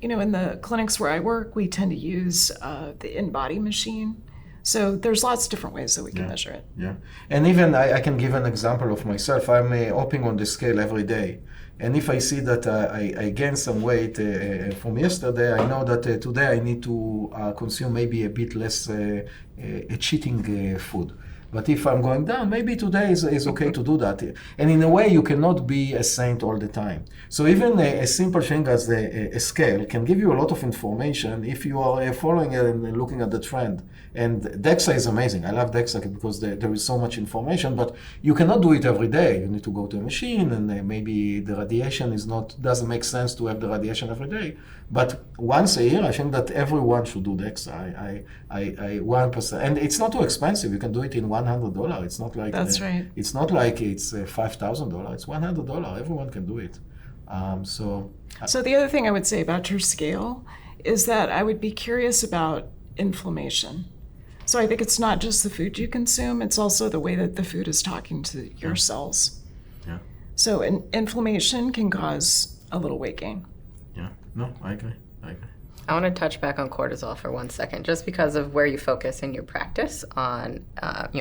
C: in the clinics where I work, we tend to use the in-body machine. So there's lots of different ways that we can measure it.
D: Yeah, and even I can give an example of myself. I'm hopping on the scale every day. And if I see that I gained some weight from yesterday, I know that today I need to consume maybe a bit less cheating food. But if I'm going down, maybe today is okay to do that. And in a way, you cannot be a saint all the time. So even a simple thing as a scale can give you a lot of information if you are following it and looking at the trend. And DEXA is amazing. I love DEXA because there is so much information, but you cannot do it every day. You need to go to a machine, and maybe the radiation doesn't make sense to have the radiation every day. But once a year, I think that everyone should do DEXA. I 1%, and it's not too expensive. You can do it in $100. It's not like
C: that's right.
D: It's not like it's $5,000. It's $100. Everyone can do it. So
C: the other thing I would say about your scale is that I would be curious about inflammation. So I think it's not just the food you consume; it's also the way that the food is talking to your cells.
D: Yeah.
C: So inflammation can cause a little weight gain.
D: Yeah. No, I agree.
B: I want to touch back on cortisol for 1 second, just because of where you focus in your practice on,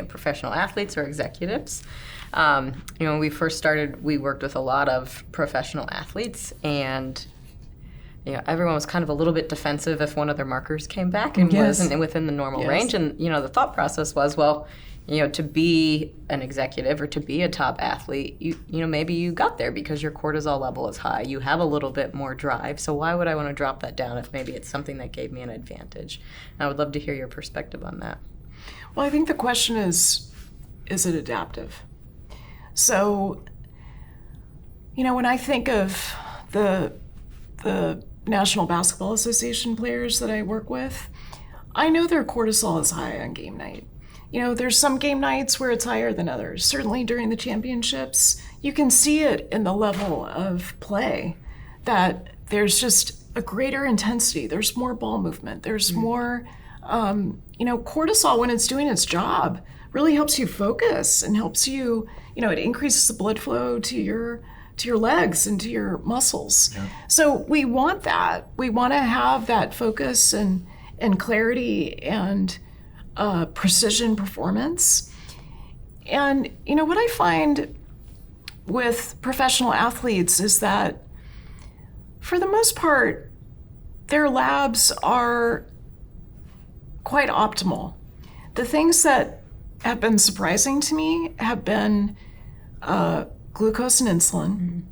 B: professional athletes or executives. When we first started, we worked with a lot of professional athletes, and everyone was kind of a little bit defensive if one of their markers came back and wasn't within the normal range. And the thought process was, well, to be an executive or to be a top athlete, maybe you got there because your cortisol level is high. You have a little bit more drive. So why would I want to drop that down if maybe it's something that gave me an advantage? And I would love to hear your perspective on that.
C: Well, I think the question is it adaptive? So, when I think of the National Basketball Association players that I work with, I know their cortisol is high on game night. There's some game nights where it's higher than others. Certainly during the championships, you can see it in the level of play that there's just a greater intensity. There's more ball movement. There's more, cortisol, when it's doing its job, really helps you focus and helps you, it increases the blood flow to your legs and to your muscles. Yeah. So we want that. We want to have that focus and clarity and precision performance. And what I find with professional athletes is that for the most part, their labs are quite optimal. The things that have been surprising to me have been glucose and insulin,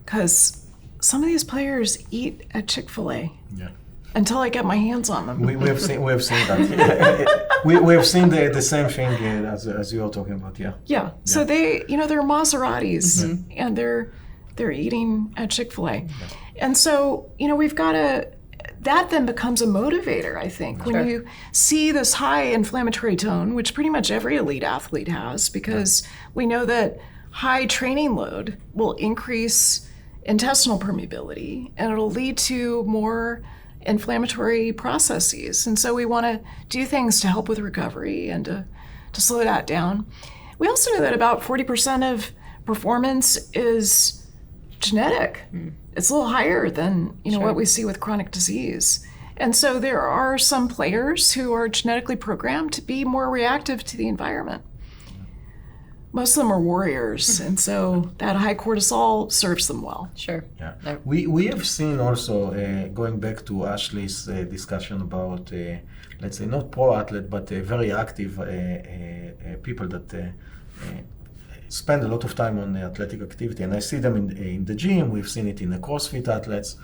C: because some of these players eat at Chick-fil-A. Yeah. Until I get my hands on them.
D: We have seen that. we have seen the same thing as you are talking about. Yeah.
C: So they're Maseratis, and they're eating at Chick-fil-A, and so we've got to. That then becomes a motivator, I think, when you see this high inflammatory tone, which pretty much every elite athlete has, because we know that high training load will increase intestinal permeability, and it'll lead to more inflammatory processes. And so we want to do things to help with recovery and to slow that down. We also know that about 40% of performance is genetic. It's a little higher than what we see with chronic disease. And so there are some players who are genetically programmed to be more reactive to the environment. Most of them are warriors, and so that high cortisol serves them well.
B: Sure.
D: Yeah. We have seen also, going back to Ashley's discussion about, let's say, not pro-athlete, but very active people that spend a lot of time on athletic activity. And I see them in the gym. We've seen it in the CrossFit athletes.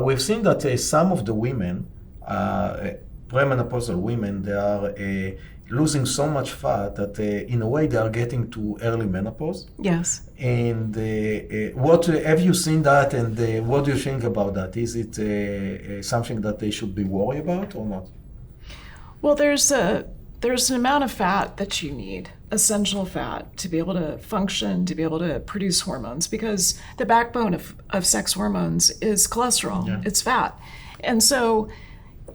D: We've seen that some of the women, premenopausal women, they are losing so much fat that in a way they are getting to early menopause.
C: Yes.
D: And what have you seen that, and what do you think about that? Is it something that they should be worried about or not?
C: Well, there's an amount of fat that you need, essential fat, to be able to function, to be able to produce hormones, because the backbone of sex hormones is cholesterol. Yeah. It's fat. And so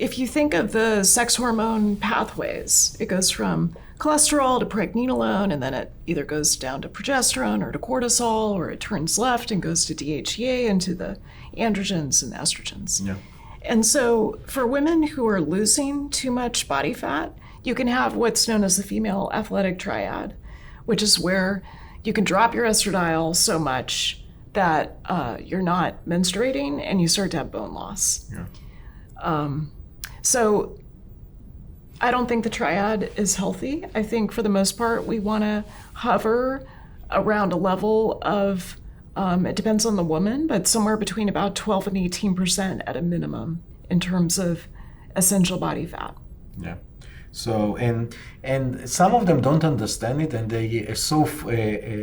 C: if you think of the sex hormone pathways, it goes from cholesterol to pregnenolone, and then it either goes down to progesterone or to cortisol, or it turns left and goes to DHEA and to the androgens and estrogens. Yeah. And so for women who are losing too much body fat, you can have what's known as the female athletic triad, which is where you can drop your estradiol so much that you're not menstruating and you start to have bone loss. Yeah. So I don't think the triad is healthy. I think for the most part, we want to hover around a level of, it depends on the woman, but somewhere between about 12 and 18% at a minimum in terms of essential body fat.
D: Yeah. So, and some of them don't understand it, and they are so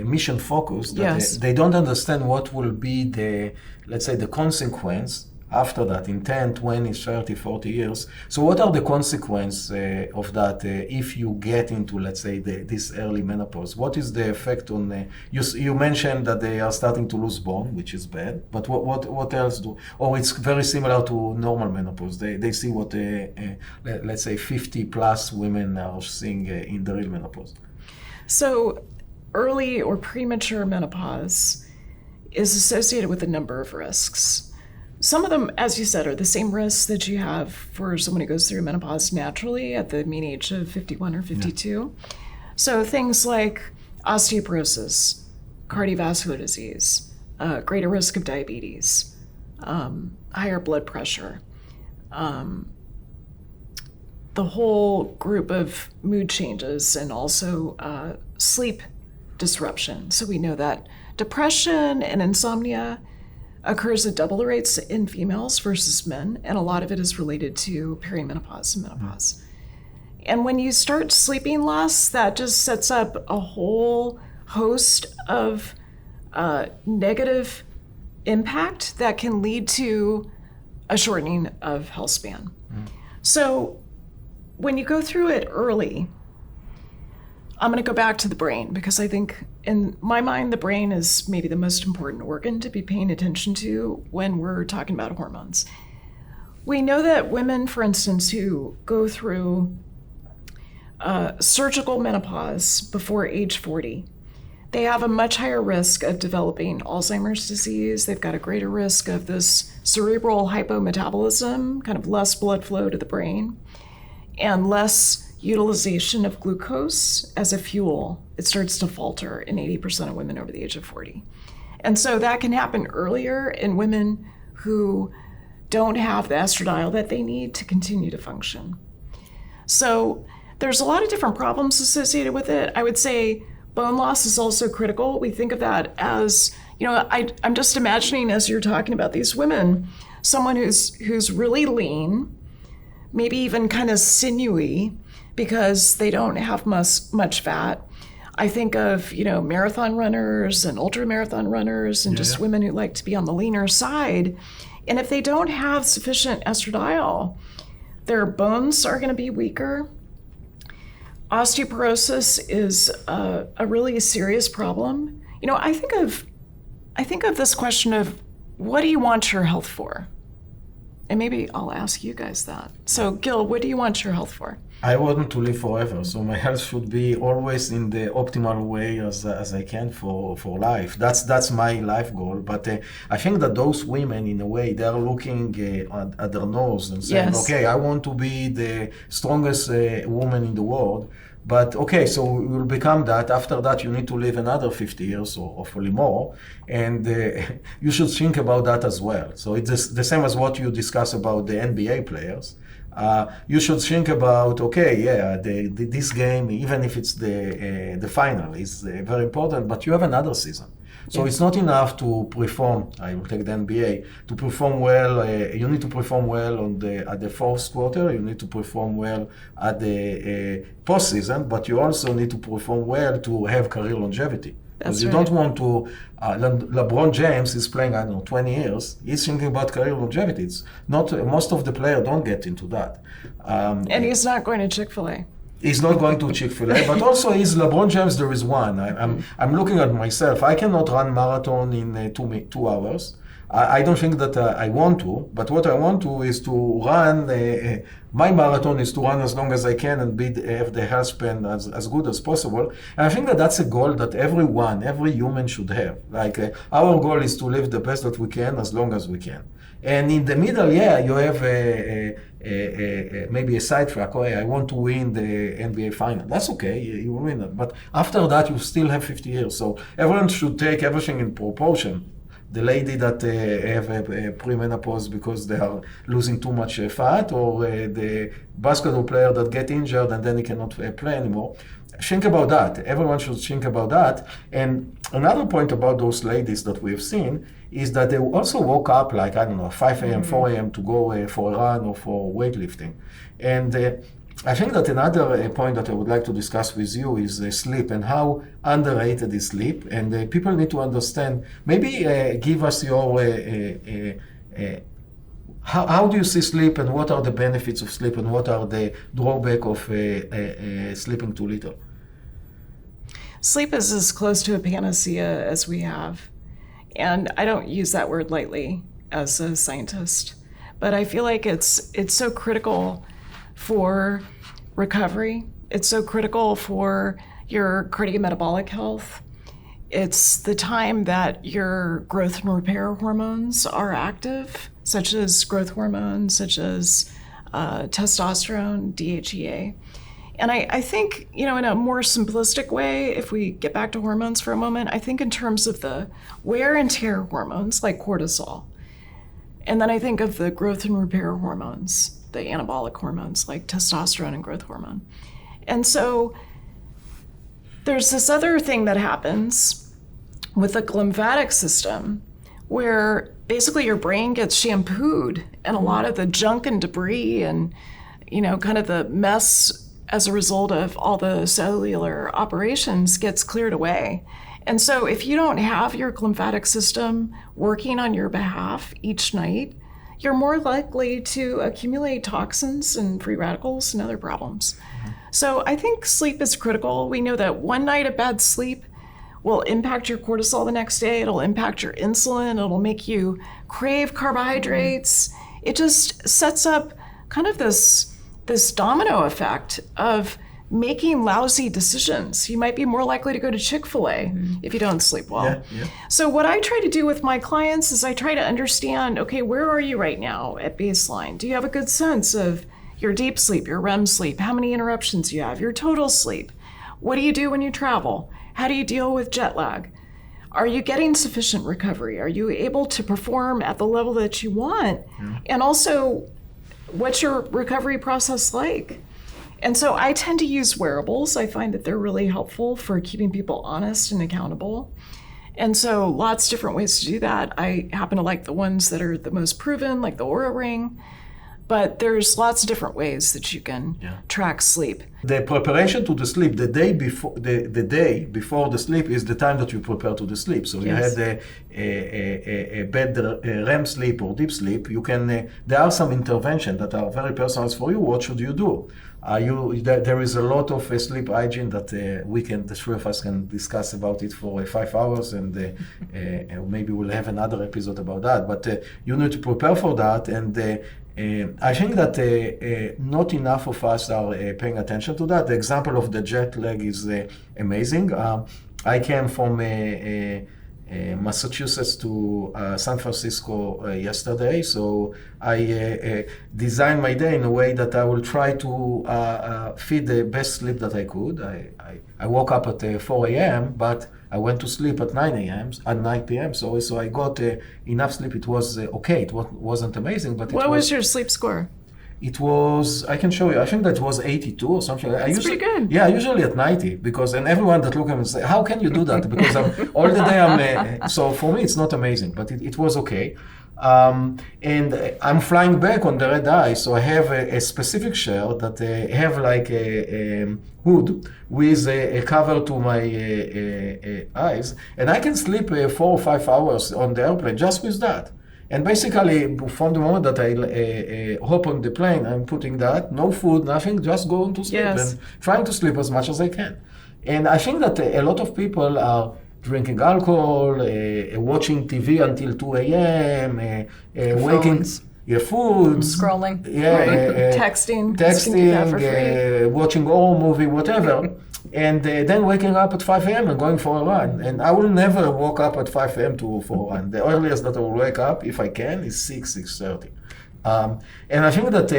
D: mission focused that
C: yes.
D: they don't understand what will be the, let's say, the consequence after that in 10, 20, 30, 40 years. So what are the consequences of that if you get into, let's say, this early menopause? What is the effect on, you mentioned that they are starting to lose bone, which is bad, but what else do, or it's very similar to normal menopause. They see what, let's say, 50 plus women are seeing in the real menopause.
C: So early or premature menopause is associated with a number of risks. Some of them, as you said, are the same risks that you have for someone who goes through menopause naturally at the mean age of 51 or 52. Yeah. So things like osteoporosis, cardiovascular disease, greater risk of diabetes, higher blood pressure, the whole group of mood changes, and also sleep disruption. So we know that depression and insomnia occurs at double the rates in females versus men, and a lot of it is related to perimenopause and menopause. And when you start sleeping less, that just sets up a whole host of negative impact that can lead to a shortening of health span. So when you go through it early, I'm going to go back to the brain, because I think in my mind, the brain is maybe the most important organ to be paying attention to when we're talking about hormones. We know that women, for instance, who go through surgical menopause before age 40, they have a much higher risk of developing Alzheimer's disease. They've got a greater risk of this cerebral hypometabolism, kind of less blood flow to the brain, and less utilization of glucose as a fuel. It starts to falter in 80% of women over the age of 40. And so that can happen earlier in women who don't have the estradiol that they need to continue to function. So there's a lot of different problems associated with it. I would say bone loss is also critical. We think of that as, I'm just imagining, as you're talking about these women, someone who's really lean, maybe even kind of sinewy, because they don't have much fat. I think of, marathon runners and ultra marathon runners and just women who like to be on the leaner side. And if they don't have sufficient estradiol, their bones are going to be weaker. Osteoporosis is a really serious problem. I think of this question of, what do you want your health for? And maybe I'll ask you guys that. So Gil, what do you want your health for?
D: I want to live forever, so my health should be always in the optimal way as I can for life. That's my life goal. But I think that those women, in a way, they are looking at their nose and saying,
C: Yes.
D: okay, I want to be the strongest woman in the world. But okay, so you will become that. After that, you need to live another 50 years or hopefully more. And you should think about that as well. So it's the same as what you discuss about the NBA players. You should think about, okay, yeah, this game, even if it's the final, is very important, but you have another season. So it's not enough to perform, I will take the NBA, to perform well, you need to perform well at the fourth quarter, you need to perform well at the postseason, but you also need to perform well to have career longevity. Because you don't want to, LeBron James is playing, 20 years. He's thinking about career longevity. It's not, most of the players don't get into that.
C: And he's not going to Chick-fil-A.
D: He's not going to Chick-fil-A, but also he's LeBron James, there is one. I'm looking at myself. I cannot run marathon in 2 hours. I don't think that I want to, but what I want to is to run, my marathon is to run as long as I can and have the Healthspan as good as possible. And I think that that's a goal that every human should have. Like our goal is to live the best that we can as long as we can. And in the middle, you have maybe a sidetrack. Oh, I want to win the NBA final. That's okay, you will win it. But after that, you still have 50 years. So everyone should take everything in proportion. The lady that have a premenopause because they are losing too much fat, or the basketball player that get injured and then he cannot play anymore. Think about that. Everyone should think about that. And another point about those ladies that we have seen is that they also woke up like, 5 a.m., 4 a.m. to go for a run or for weightlifting. And I think that another point that I would like to discuss with you is sleep and how underrated is sleep. And people need to understand, maybe give us your, how do you see sleep and what are the benefits of sleep and what are the drawbacks of sleeping too little?
C: Sleep is as close to a panacea as we have. And I don't use that word lightly as a scientist, but I feel like it's so critical for recovery. It's so critical for your cardiometabolic health. It's the time that your growth and repair hormones are active, such as growth hormones, such as testosterone, DHEA. And I think, in a more simplistic way, if we get back to hormones for a moment, I think in terms of the wear and tear hormones like cortisol. And then I think of the growth and repair hormones, the anabolic hormones like testosterone and growth hormone. And so there's this other thing that happens with the lymphatic system where basically your brain gets shampooed and a lot of the junk and debris and, kind of the mess as a result of all the cellular operations gets cleared away. And so if you don't have your lymphatic system working on your behalf each night, you're more likely to accumulate toxins and free radicals and other problems. Mm-hmm. So I think sleep is critical. We know that one night of bad sleep will impact your cortisol the next day. It'll impact your insulin. It'll make you crave carbohydrates. Mm-hmm. It just sets up kind of this domino effect of making lousy decisions. You might be more likely to go to Chick-fil-A if you don't sleep well. Yeah. So what I try to do with my clients is I try to understand, okay, where are you right now at baseline? Do you have a good sense of your deep sleep, your REM sleep, how many interruptions you have, your total sleep? What do you do when you travel? How do you deal with jet lag? Are you getting sufficient recovery? Are you able to perform at the level that you want? Yeah. And also, what's your recovery process like? And so I tend to use wearables. I find that they're really helpful for keeping people honest and accountable. And so lots of different ways to do that. I happen to like the ones that are the most proven, like the Oura Ring. But there's lots of different ways that you can track sleep.
D: The preparation to the sleep, the day before the sleep is the time that you prepare to the sleep. So you had a bad REM sleep or deep sleep. You can. There are some interventions that are very personal for you. What should you do? There is a lot of sleep hygiene that the three of us can discuss about it for 5 hours, and maybe we'll have another episode about that. But you need to prepare for that, and I think that not enough of us are paying attention to that. The example of the jet lag is amazing. I came from Massachusetts to San Francisco yesterday, so I designed my day in a way that I will try to fit the best sleep that I could. I woke up at 4 a.m., but I went to sleep at 9 p.m. So I got enough sleep. It was okay. It wasn't amazing, but
C: what was your sleep score?
D: It was, I can show you, I think that was 82 or something.
C: That's pretty good.
D: Yeah, usually at 90, because, and everyone that look at me say, how can you do that? Because all the day so for me it's not amazing, but it was okay. And I'm flying back on the red eye, so I have a specific chair that have like a hood with a cover to my eyes, and I can sleep 4 or 5 hours on the airplane just with that. And basically, from the moment that I hop on the plane, I'm putting that, no food, nothing, just going to sleep and trying to sleep as much as I can. And I think that a lot of people are drinking alcohol, watching TV until 2 a.m., waking, foods,
B: scrolling,
C: texting,
D: watching a horror movie, whatever. And then waking up at 5 a.m. and going for a run. And I will never wake up at 5 a.m. for a run. The earliest that I will wake up, if I can, is 6:30. And I think that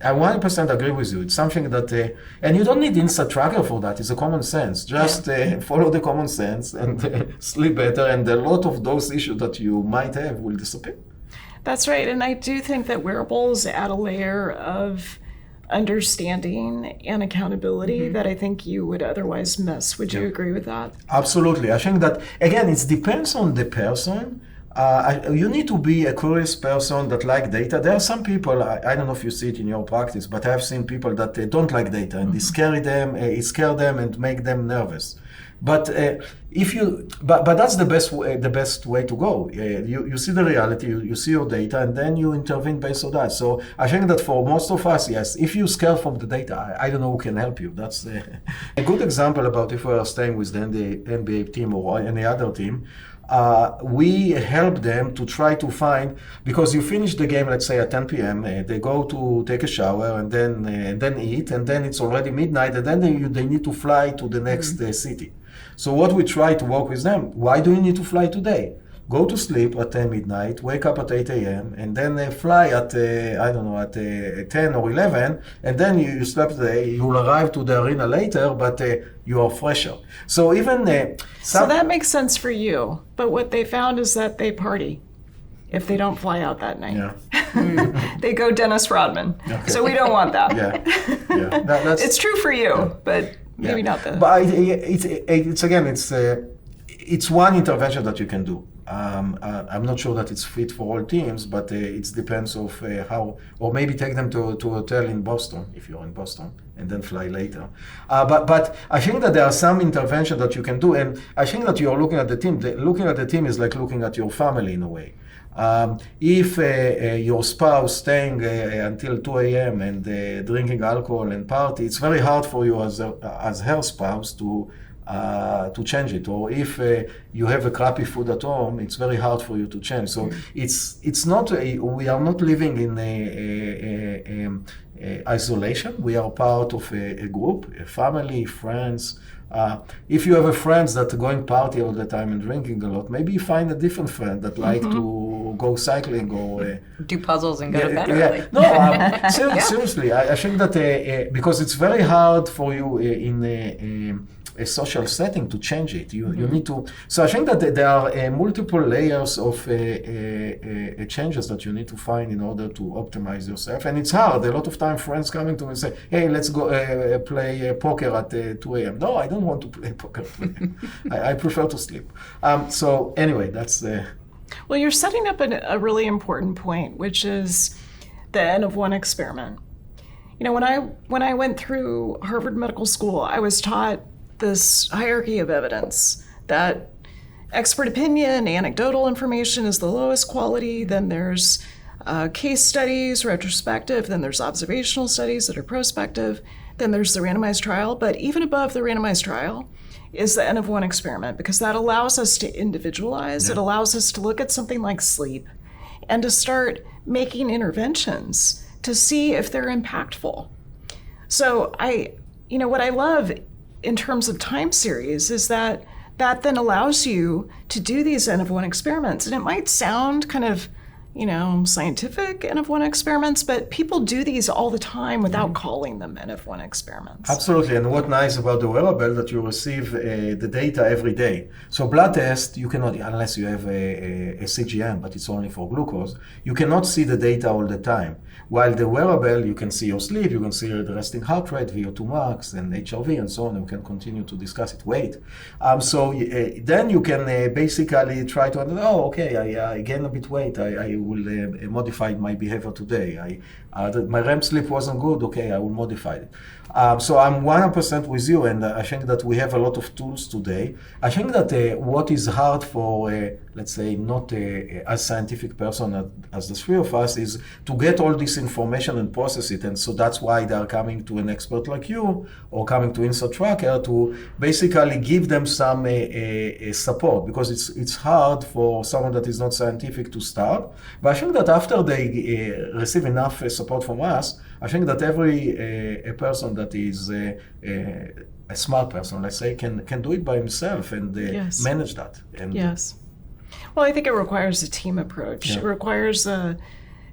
D: I 100% agree with you. It's something that, and you don't need instant tracker for that. It's a common sense. Just follow the common sense and sleep better. And a lot of those issues that you might have will disappear.
C: That's right. And I do think that wearables add a layer of understanding and accountability that I think you would otherwise miss. Would you agree with that?
D: Absolutely. I think that, again, it depends on the person. You need to be a curious person that like data. There are some people, I don't know if you see it in your practice, but I've seen people that don't like data and it scare them and make them nervous. But but that's the best way to go. You see the reality, you see your data, and then you intervene based on that. So I think that for most of us, yes, if you're scared from the data, I don't know who can help you. That's a good example about if we are staying with the NBA team or any other team. We help them to try to find, because you finish the game, let's say at 10 p.m., they go to take a shower and then eat, and then it's already midnight, and then they need to fly to the next city. So what we try to work with them, why do you need to fly today? Go to sleep at midnight, wake up at 8 a.m., and then fly at, at 10 or 11, and then you slept there, you'll arrive to the arena later, but you are fresher. So even...
C: So that makes sense for you, but what they found is that they party if they don't fly out that night.
D: Yeah.
C: They go Dennis Rodman. Okay. So we don't want that.
D: Yeah.
C: It's true for you, but maybe not the...
D: But it's one intervention that you can do. I'm not sure that it's fit for all teams, but it depends of how, or maybe take them to a hotel in Boston, if you're in Boston, and then fly later. But I think that there are some intervention that you can do, and I think that you're looking at the team. Looking at the team is like looking at your family in a way. If your spouse staying until 2 a.m. and drinking alcohol and party, it's very hard for you as her spouse to change it. Or if you have a crappy food at home, it's very hard for you to change. So it's not we are not living in isolation. We are part of a group, a family, friends. If you have a friends that are going party all the time and drinking a lot, maybe you find a different friend that like to go cycling or
B: do puzzles and go to bed early.
D: No, seriously, I think that because it's very hard for you in a social setting to change it. You need to. So I think that there are multiple layers of changes that you need to find in order to optimize yourself. And it's hard. A lot of time friends coming to me and say, hey, let's go play poker at 2 a.m. No, I don't want to play poker at 2 a.m. I prefer to sleep. So anyway, that's...
C: Well, you're setting up a really important point, which is the N of one experiment. You know, when I went through Harvard Medical School, I was taught this hierarchy of evidence, that expert opinion, anecdotal information is the lowest quality, then there's case studies, retrospective, then there's observational studies that are prospective, then there's the randomized trial, but even above the randomized trial is the N of one experiment, because that allows us to individualize, it allows us to look at something like sleep and to start making interventions to see if they're impactful. So what I love in terms of time series is that then allows you to do these N of 1 experiments. And it might sound kind of, scientific N of 1 experiments, but people do these all the time without calling them N of 1 experiments.
D: Absolutely. And what's nice about the wearable that you receive the data every day. So blood test, you cannot, unless you have a CGM, but it's only for glucose, you cannot see the data all the time. While the wearable, you can see your sleep, you can see the resting heart rate, VO2 max, and HRV, and so on. And we can continue to discuss it. Then you can basically try to, I gained a bit weight. I will modify my behavior today. My REM sleep wasn't good. Okay, I will modify it. So I'm 100% with you, and I think that we have a lot of tools today. I think that what is hard for, let's say, not a scientific person as the three of us, is to get all this information and process it. And so that's why they are coming to an expert like you, or coming to Insert Tracker to basically give them some support, because it's hard for someone that is not scientific to start. But I think that after they receive enough support from us, I think that every a person that is a smart person, let's say, can do it by himself and manage that. And
C: yes. Well, I think it requires a team approach. Yeah. It requires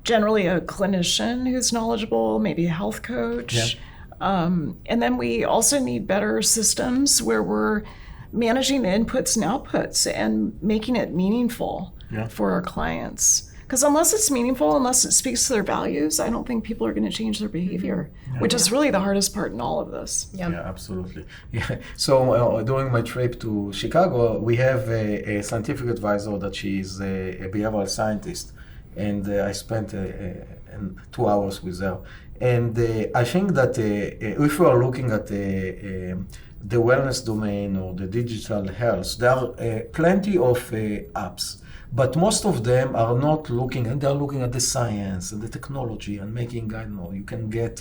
C: generally a clinician who's knowledgeable, maybe a health coach. Yeah. And then we also need better systems where we're managing the inputs and outputs and making it meaningful for our clients. Because unless it's meaningful, unless it speaks to their values, I don't think people are going to change their behavior, which is really the hardest part in all of this.
D: Yeah, absolutely. Yeah. So during my trip to Chicago, we have a scientific advisor that she is a behavioral scientist, and I spent 2 hours with her. And I think that if we are looking at the wellness domain or the digital health, there are plenty of apps. But most of them are not looking, and they're looking at the science and the technology and making, you can get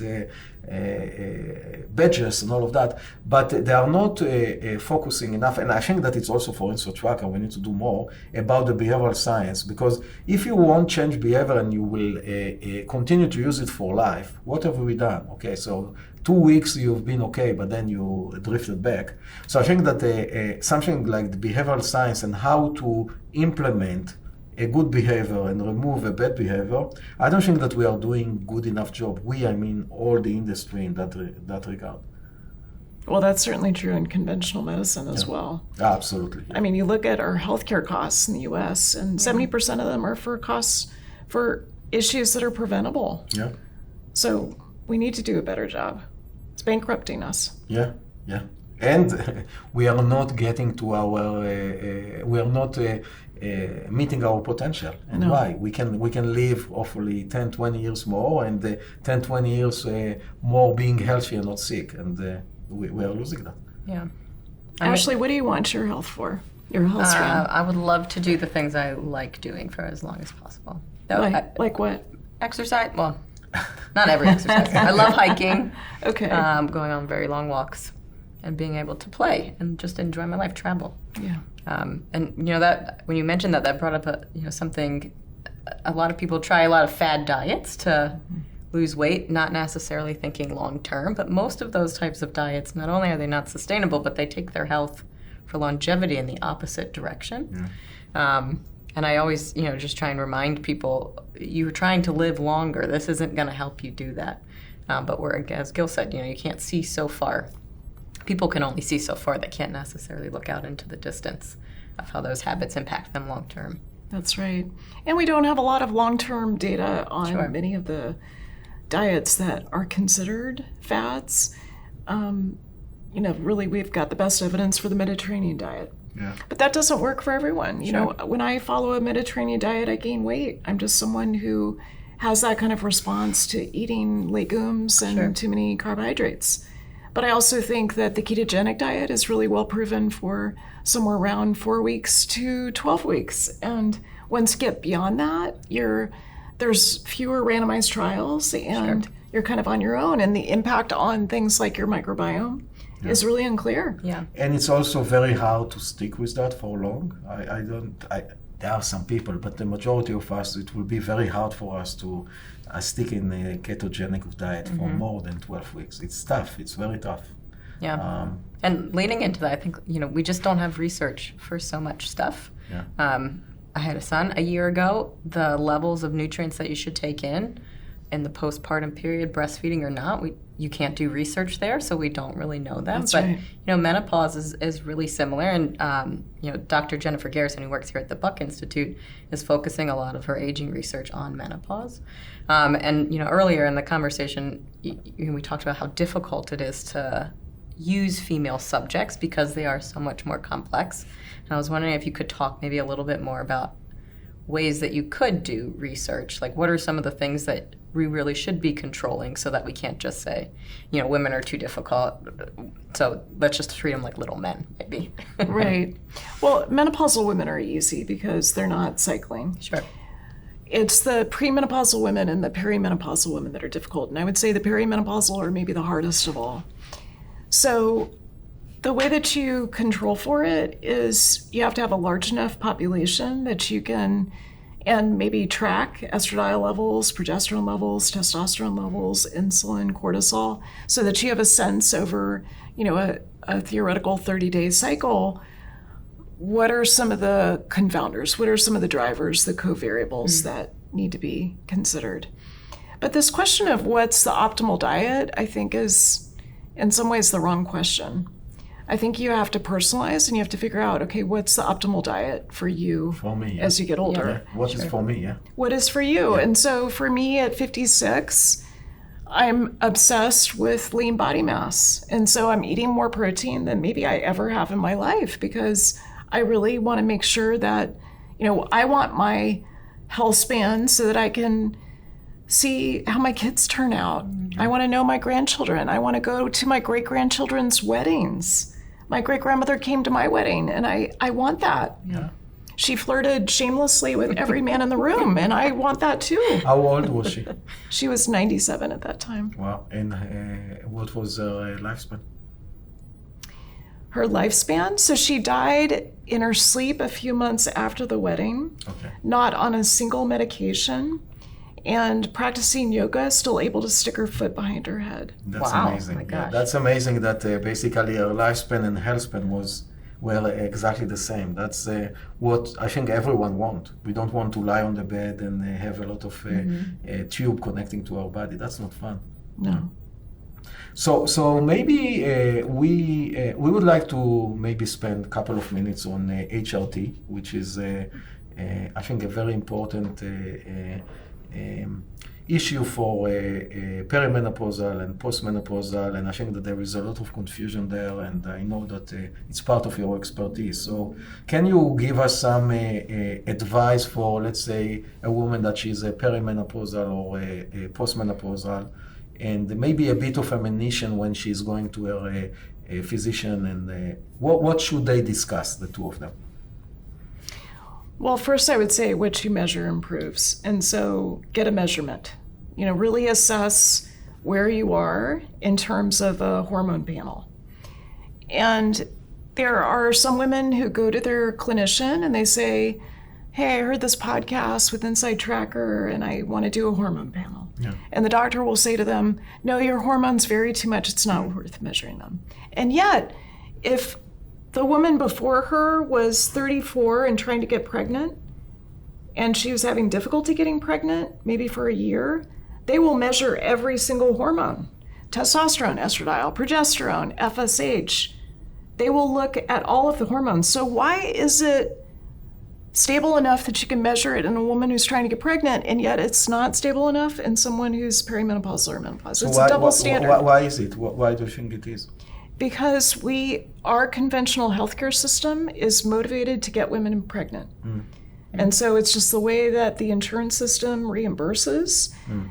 D: badges and all of that, but they are not focusing enough. And I think that it's also for Insert Tracker, we need to do more about the behavioral science, because if you won't change behavior and you will continue to use it for life, what have we done? Okay, so 2 weeks you've been okay, but then you drifted back. So I think that something like the behavioral science and how to implement a good behavior and remove a bad behavior, I don't think that we are doing good enough job. I mean all the industry in that regard.
C: Well, that's certainly true in conventional medicine as well.
D: Absolutely.
C: I mean, you look at our healthcare costs in the U.S., and 70% of them are for costs for issues that are preventable. Yeah. So we need to do a better job. It's bankrupting us.
D: Yeah. And we are not getting to our, we are not meeting our potential. And why? We can live hopefully 10, 20 years more, and 10, 20 years more being healthy and not sick. And we are losing that.
B: Yeah.
C: Ashley, what do you want your health for? Your health span?
B: I would love to do the things I like doing for as long as possible.
C: Like what?
B: Exercise. Well, not every exercise. I love hiking.
C: Okay.
B: Going on very long walks, and being able to play and just enjoy my life, travel.
C: Yeah.
B: And that when you mentioned that brought up something. A lot of people try a lot of fad diets to lose weight, not necessarily thinking long term. But most of those types of diets, not only are they not sustainable, but they take their health for longevity in the opposite direction. Yeah. And I always, just try and remind people, you're trying to live longer. This isn't going to help you do that. But as Gil said, you can't see so far. People can only see so far. They can't necessarily look out into the distance of how those habits impact them long term.
C: That's right. And we don't have a lot of long-term data on many of the diets that are considered fads. Really, we've got the best evidence for the Mediterranean diet. Yeah. But that doesn't work for everyone. When I follow a Mediterranean diet, I gain weight. I'm just someone who has that kind of response to eating legumes and too many carbohydrates. But I also think that the ketogenic diet is really well proven for somewhere around 4 weeks to 12 weeks. And once you get beyond that, there's fewer randomized trials, and you're kind of on your own. And the impact on things like your microbiome is really unclear.
B: Yeah.
D: And it's also very hard to stick with that for long. there are some people, but the majority of us, it will be very hard for us to stick in a ketogenic diet for more than 12 weeks. It's tough. It's very tough.
B: Yeah. And leading into that, I think, we just don't have research for so much stuff.
D: Yeah.
B: I had a son a year ago. The levels of nutrients that you should take in the postpartum period, breastfeeding or not, you can't do research there, so we don't really know them.
C: That's
B: but
C: right.
B: Menopause is really similar, and Dr. Jennifer Garrison, who works here at the Buck Institute, is focusing a lot of her aging research on menopause. And earlier in the conversation, we talked about how difficult it is to use female subjects because they are so much more complex. And I was wondering if you could talk maybe a little bit more about ways that you could do research. Like, what are some of the things that we really should be controlling so that we can't just say, women are too difficult, so let's just treat them like little men, maybe.
C: Right. Well, menopausal women are easy because they're not cycling.
B: Sure.
C: It's the premenopausal women and the perimenopausal women that are difficult. And I would say the perimenopausal are maybe the hardest of all. So the way that you control for it is you have to have a large enough population that you can, and maybe track estradiol levels, progesterone levels, testosterone levels, insulin, cortisol, so that you have a sense over, a theoretical 30-day cycle. What are some of the confounders? What are some of the drivers, the covariables that need to be considered? But this question of what's the optimal diet, I think, is in some ways the wrong question. I think you have to personalize and you have to figure out, okay, what's the optimal diet for you as you get older?
D: Yeah. What is for me, yeah.
C: What is for you? Yeah. And so for me at 56, I'm obsessed with lean body mass. And so I'm eating more protein than maybe I ever have in my life because I really want to make sure that, I want my Healthspan so that I can see how my kids turn out. Mm-hmm. I want to know my grandchildren. I want to go to my great-grandchildren's weddings. My great-grandmother came to my wedding, and I want that. Yeah. She flirted shamelessly with every man in the room, and I want that too.
D: How old was she?
C: She was 97 at that time.
D: Wow. And what was her lifespan?
C: Her lifespan? So she died in her sleep a few months after the wedding, not on a single medication, and practicing yoga, still able to stick her foot behind her head.
D: That's amazing.
B: Oh my gosh.
D: That's amazing that basically her lifespan and healthspan were exactly the same. That's what I think everyone wants. We don't want to lie on the bed and have a lot of tube connecting to our body. That's not fun.
C: No.
D: So maybe we would like to maybe spend a couple of minutes on HRT, which is I think a very important issue for perimenopausal and postmenopausal, and I think that there is a lot of confusion there, and I know that it's part of your expertise. So can you give us some advice for, let's say, a woman that she's a perimenopausal or a postmenopausal, and maybe a bit of ammunition when she's going to her physician, and what should they discuss, the two of them?
C: Well, first I would say what you measure improves. And so get a measurement. Really assess where you are in terms of a hormone panel. And there are some women who go to their clinician and they say, hey, I heard this podcast with Inside Tracker and I want to do a hormone panel. Yeah. And the doctor will say to them, no, your hormones vary too much. It's not worth measuring them. And yet, if the woman before her was 34 and trying to get pregnant, and she was having difficulty getting pregnant, maybe for a year, they will measure every single hormone. Testosterone, estradiol, progesterone, FSH. They will look at all of the hormones. So why is it stable enough that you can measure it in a woman who's trying to get pregnant, and yet it's not stable enough in someone who's perimenopausal or menopausal?
D: So
C: it's a double standard.
D: Why is it? Why do you think it is?
C: Because our conventional healthcare system is motivated to get women pregnant. Mm. And so it's just the way that the insurance system reimburses. Mm.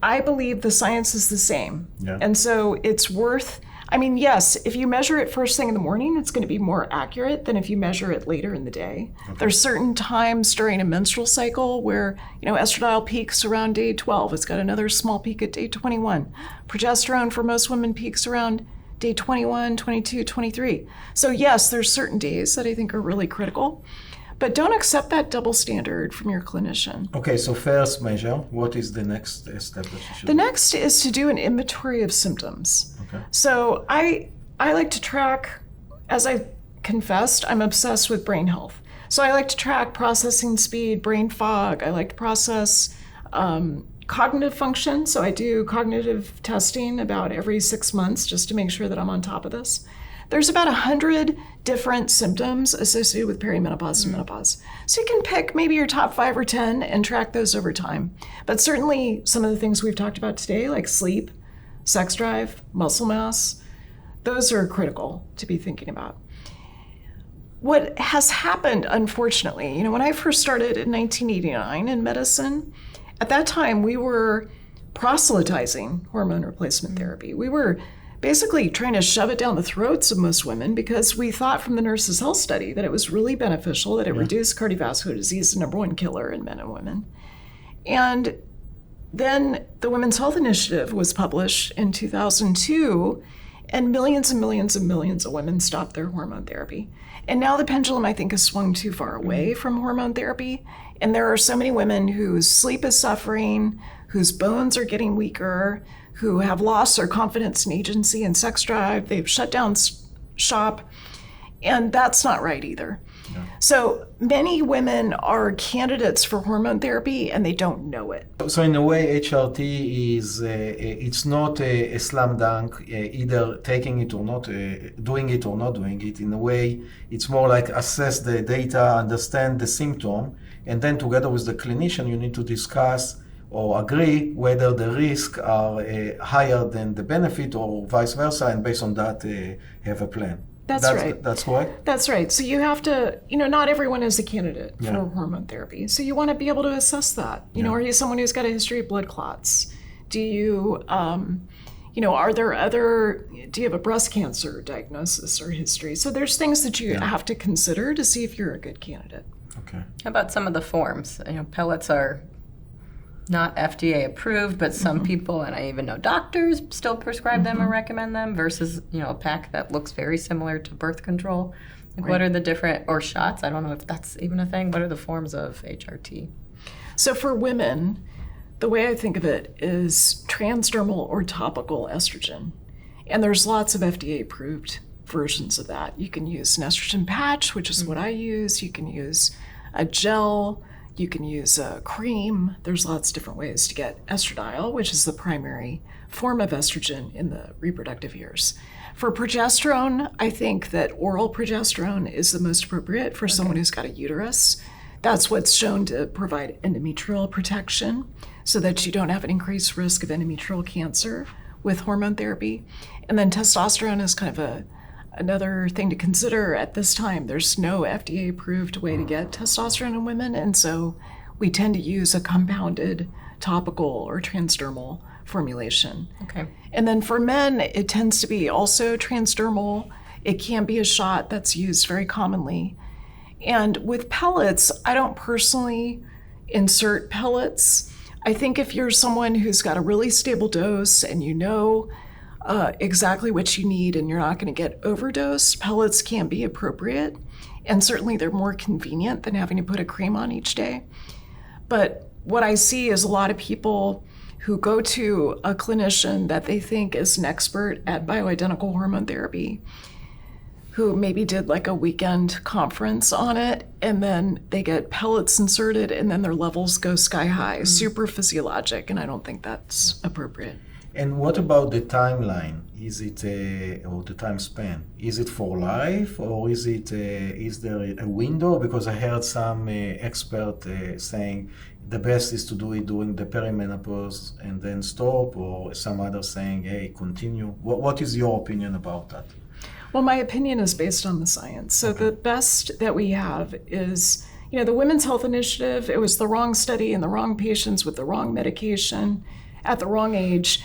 C: I believe the science is the same. Yeah. And so it's worth, yes, if you measure it first thing in the morning, it's going to be more accurate than if you measure it later in the day. Okay. There's certain times during a menstrual cycle where, estradiol peaks around day 12. It's got another small peak at day 21. Progesterone for most women peaks around day 21, 22, 23. So yes, there's certain days that I think are really critical. But don't accept that double standard from your clinician.
D: Okay, so first measure, what is the next step that you should
C: The
D: do?
C: next is to do an inventory of symptoms.
D: Okay.
C: So I like to track, as I confessed, I'm obsessed with brain health. So I like to track processing speed, brain fog. I like to process cognitive function. So I do cognitive testing about every 6 months just to make sure that I'm on top of this. There's about 100 different symptoms associated with perimenopause and menopause. So you can pick maybe your top 5 or 10 and track those over time. But certainly some of the things we've talked about today, like sleep, sex drive, muscle mass, those are critical to be thinking about. What has happened, unfortunately, when I first started in 1989 in medicine, at that time we were proselytizing hormone replacement therapy. We were basically trying to shove it down the throats of most women because we thought from the Nurses' Health Study that it was really beneficial, that it reduced cardiovascular disease, the number one killer in men and women. And then the Women's Health Initiative was published in 2002, and millions and millions and millions of women stopped their hormone therapy. And now the pendulum, I think, has swung too far away from hormone therapy. And there are so many women whose sleep is suffering, whose bones are getting weaker, who have lost their confidence in agency and sex drive. They've shut down shop. And that's not right either. Yeah. So many women are candidates for hormone therapy and they don't know it.
D: So in a way, HRT is, it's not a slam dunk, either taking it or not, doing it or not doing it. In a way, it's more like assess the data, understand the symptom, and then together with the clinician, you need to discuss or agree whether the risks are higher than the benefit or vice versa, and based on that, have a plan.
C: That's right.
D: That's correct?
C: That's right. So you have to, not everyone is a candidate for hormone therapy. So you want to be able to assess that. Are you someone who's got a history of blood clots? Do you, are there do you have a breast cancer diagnosis or history? So there's things that you have to consider to see if you're a good candidate.
D: Okay.
B: How about some of the forms? Pellets are not FDA approved, but some people, and I even know doctors, still prescribe them or recommend them versus, a pack that looks very similar to birth control. Like what are the different, or shots? I don't know if that's even a thing. What are the forms of HRT?
C: So for women, the way I think of it is transdermal or topical estrogen. And there's lots of FDA approved versions of that. You can use an estrogen patch, which is what I use. You can use a gel. You can use a cream. There's lots of different ways to get estradiol, which is the primary form of estrogen in the reproductive years. For progesterone, I think that oral progesterone is the most appropriate for someone who's got a uterus. That's what's shown to provide endometrial protection so that you don't have an increased risk of endometrial cancer with hormone therapy. And then testosterone is kind of another thing to consider at this time. There's no FDA-approved way to get testosterone in women, and so we tend to use a compounded topical or transdermal formulation.
B: Okay.
C: And then for men, it tends to be also transdermal. It can be a shot that's used very commonly. And with pellets, I don't personally insert pellets. I think if you're someone who's got a really stable dose and exactly what you need and you're not going to get overdosed, pellets can be appropriate. And certainly they're more convenient than having to put a cream on each day. But what I see is a lot of people who go to a clinician that they think is an expert at bioidentical hormone therapy, who maybe did like a weekend conference on it, and then they get pellets inserted and then their levels go sky high, super physiologic, and I don't think that's appropriate.
D: And what about the timeline? Is it or the time span? Is it for life, or is there a window? Because I heard some expert saying the best is to do it during the perimenopause and then stop, or some others saying, hey, continue. What is your opinion about that?
C: Well, my opinion is based on the science. So the best that we have is, the Women's Health Initiative. It was the wrong study in the wrong patients with the wrong medication at the wrong age.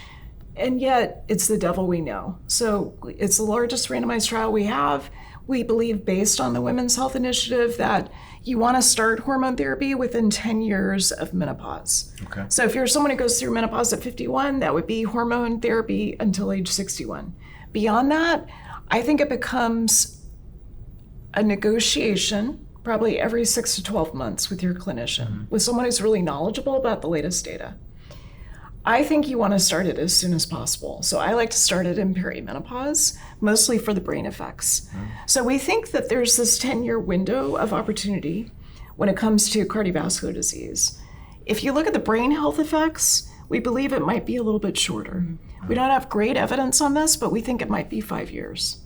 C: And yet, it's the devil we know. So it's the largest randomized trial we have. We believe, based on the Women's Health Initiative, that you want to start hormone therapy within 10 years of menopause.
D: Okay.
C: So if you're someone who goes through menopause at 51, that would be hormone therapy until age 61. Beyond that, I think it becomes a negotiation probably every 6 to 12 months with your clinician, with someone who's really knowledgeable about the latest data. I think you want to start it as soon as possible. So I like to start it in perimenopause, mostly for the brain effects. So we think that there's this 10-year window of opportunity when it comes to cardiovascular disease. If you look at the brain health effects, we believe it might be a little bit shorter. We don't have great evidence on this, but we think it might be 5 years.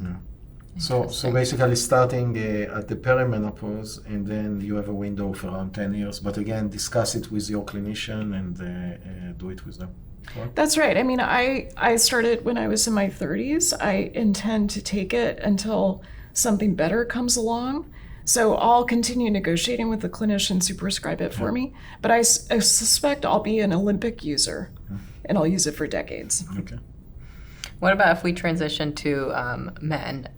D: So basically starting at the perimenopause, and then you have a window of around 10 years. But again, discuss it with your clinician and do it with them. Right?
C: That's right. I mean, I started when I was in my 30s. I intend to take it until something better comes along. So I'll continue negotiating with the clinicians who prescribe it for me. But I suspect I'll be an Olympic user, and I'll use it for decades.
D: Okay.
B: What about if we transition to men?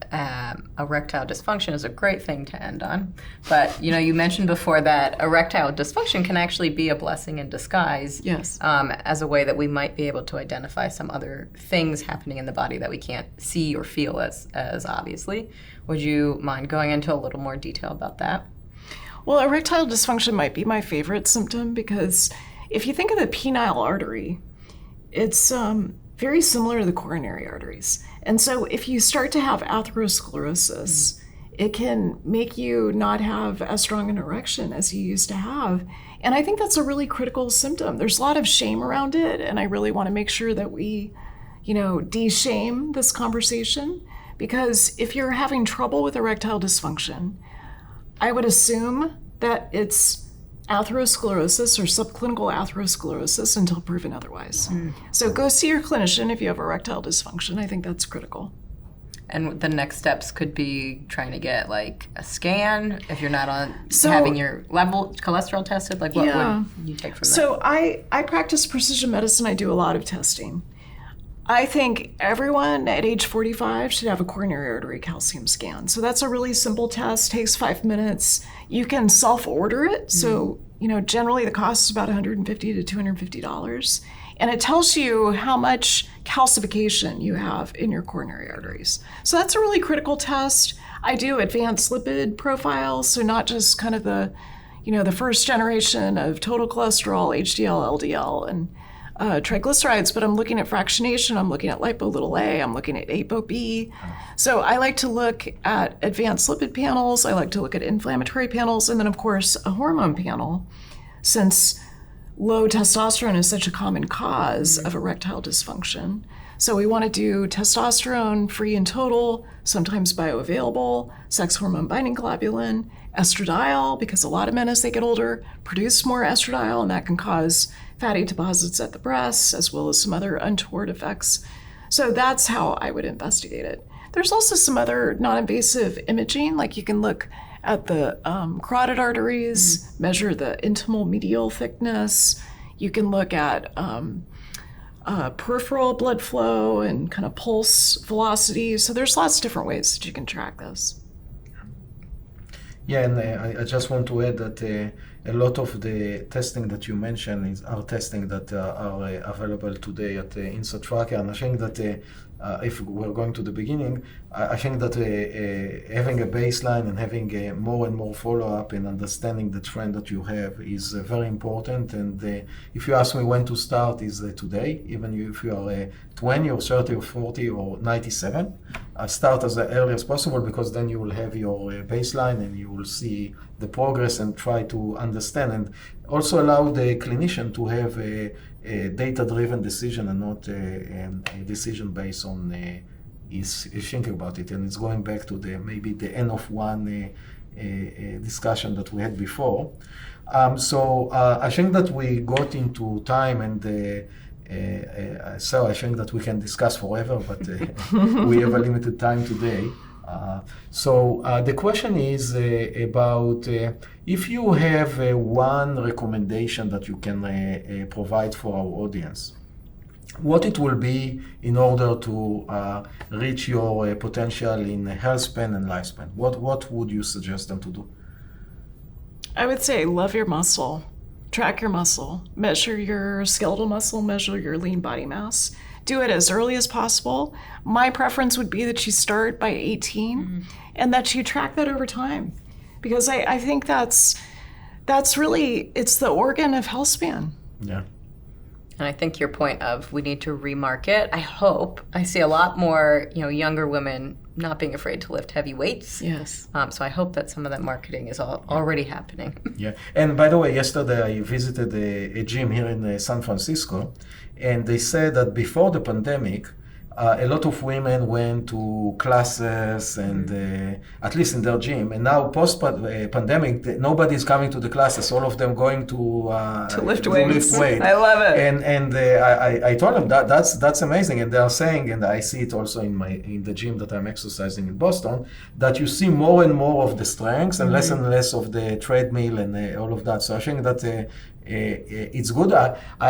B: Erectile dysfunction is a great thing to end on. But, you mentioned before that erectile dysfunction can actually be a blessing in disguise.
C: Yes.
B: As a way that we might be able to identify some other things happening in the body that we can't see or feel as obviously. Would you mind going into a little more detail about that?
C: Well, erectile dysfunction might be my favorite symptom because if you think of the penile artery, it's very similar to the coronary arteries. And so if you start to have atherosclerosis, it can make you not have as strong an erection as you used to have. And I think that's a really critical symptom. There's a lot of shame around it, and I really want to make sure that we, de-shame this conversation. Because if you're having trouble with erectile dysfunction, I would assume that it's atherosclerosis or subclinical atherosclerosis until proven otherwise. So go see your clinician if you have erectile dysfunction. I think that's critical.
B: And the next steps could be trying to get like a scan if you're not having your level cholesterol tested. Like what would you take from that?
C: So I practice precision medicine. I do a lot of testing. I think everyone at age 45 should have a coronary artery calcium scan. So that's a really simple test, takes 5 minutes. You can self-order it. So, generally the cost is about $150 to $250. And it tells you how much calcification you have in your coronary arteries. So that's a really critical test. I do advanced lipid profiles, so not just kind of the first generation of total cholesterol, HDL, LDL, and triglycerides, but I'm looking at fractionation, I'm looking at lipo(a), I'm looking at ApoB. So I like to look at advanced lipid panels, I like to look at inflammatory panels, and then of course a hormone panel, since low testosterone is such a common cause of erectile dysfunction. So we want to do testosterone free and total, sometimes bioavailable, sex hormone binding globulin, estradiol, because a lot of men as they get older produce more estradiol, and that can cause fatty deposits at the breasts, as well as some other untoward effects. So that's how I would investigate it. There's also some other non-invasive imaging, like you can look at the carotid arteries, measure the intimal medial thickness. You can look at peripheral blood flow and kind of pulse velocity. So there's lots of different ways that you can track this.
D: Yeah, and I just want to add that a lot of the testing that you mentioned are testing that are available today at Insa Tracker. And I think that if we're going to the beginning, I think that having a baseline and having more and more follow-up and understanding the trend that you have is very important. And if you ask me when to start, is today, even if you are 20 or 30 or 40 or 97. Start as early as possible, because then you will have your baseline and you will see the progress and try to understand, and also allow the clinician to have a data-driven decision and not a decision based on is thinking about it. And it's going back to maybe the N of one discussion that we had before. So I think that we got into time, and so I think that we can discuss forever, but we have a limited time today. So the question is about if you have one recommendation that you can provide for our audience, what it will be in order to reach your potential in Healthspan and Lifespan. What would you suggest them to do?
C: I would say love your muscle. Track your muscle, measure your skeletal muscle, measure your lean body mass. Do it as early as possible. My preference would be that you start by 18 and that you track that over time. because I think that's really, it's the organ of Healthspan.
D: Yeah.
B: And I think your point of we need to remarket, I hope. I see a lot more, younger women not being afraid to lift heavy weights.
C: Yes.
B: So I hope that some of that marketing is already happening.
D: Yeah. And by the way, yesterday I visited a gym here in San Francisco, and they said that before the pandemic, a lot of women went to classes and at least in their gym, and now post-pandemic, nobody's coming to the classes. All of them going to
B: lift weights.
D: I
B: love it.
D: And I told them that's amazing, and they are saying, and I see it also in the gym that I'm exercising in Boston, that you see more and more of the strengths and less of the treadmill and all of that. So I think that it's good.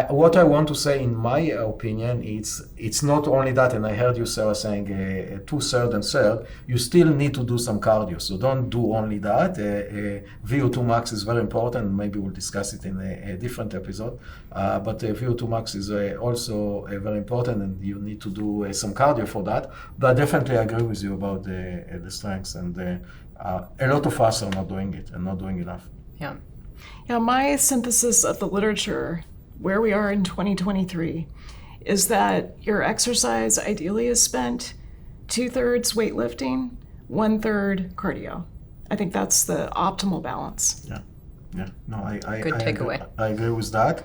D: What I want to say, in my opinion, it's not only that, and I heard you, Sarah, saying 2/3 and 1/3. You still need to do some cardio, so don't do only that. VO2 max is very important. Maybe we'll discuss it in a different episode. But VO2 max is also very important, and you need to do some cardio for that. But definitely I agree with you about the strengths, and a lot of us are not doing it and not doing enough.
B: Yeah.
C: Yeah, my synthesis of the literature, where we are in 2023, is that your exercise ideally is spent 2/3 weightlifting, 1/3 cardio. I think that's the optimal balance.
D: Yeah. No, I
B: Good takeaway.
D: I agree with that.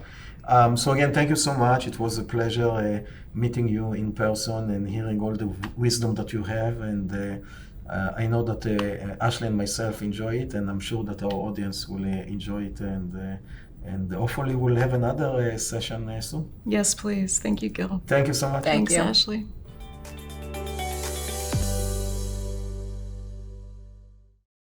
D: So again, thank you so much. It was a pleasure meeting you in person and hearing all the wisdom that you have. And I know that Ashley and myself enjoy it, and I'm sure that our audience will enjoy it. And hopefully we'll have another session soon.
C: Yes, please. Thank you, Gil.
D: Thank you so much.
B: Thank
C: Thanks,
B: you.
C: Ashley.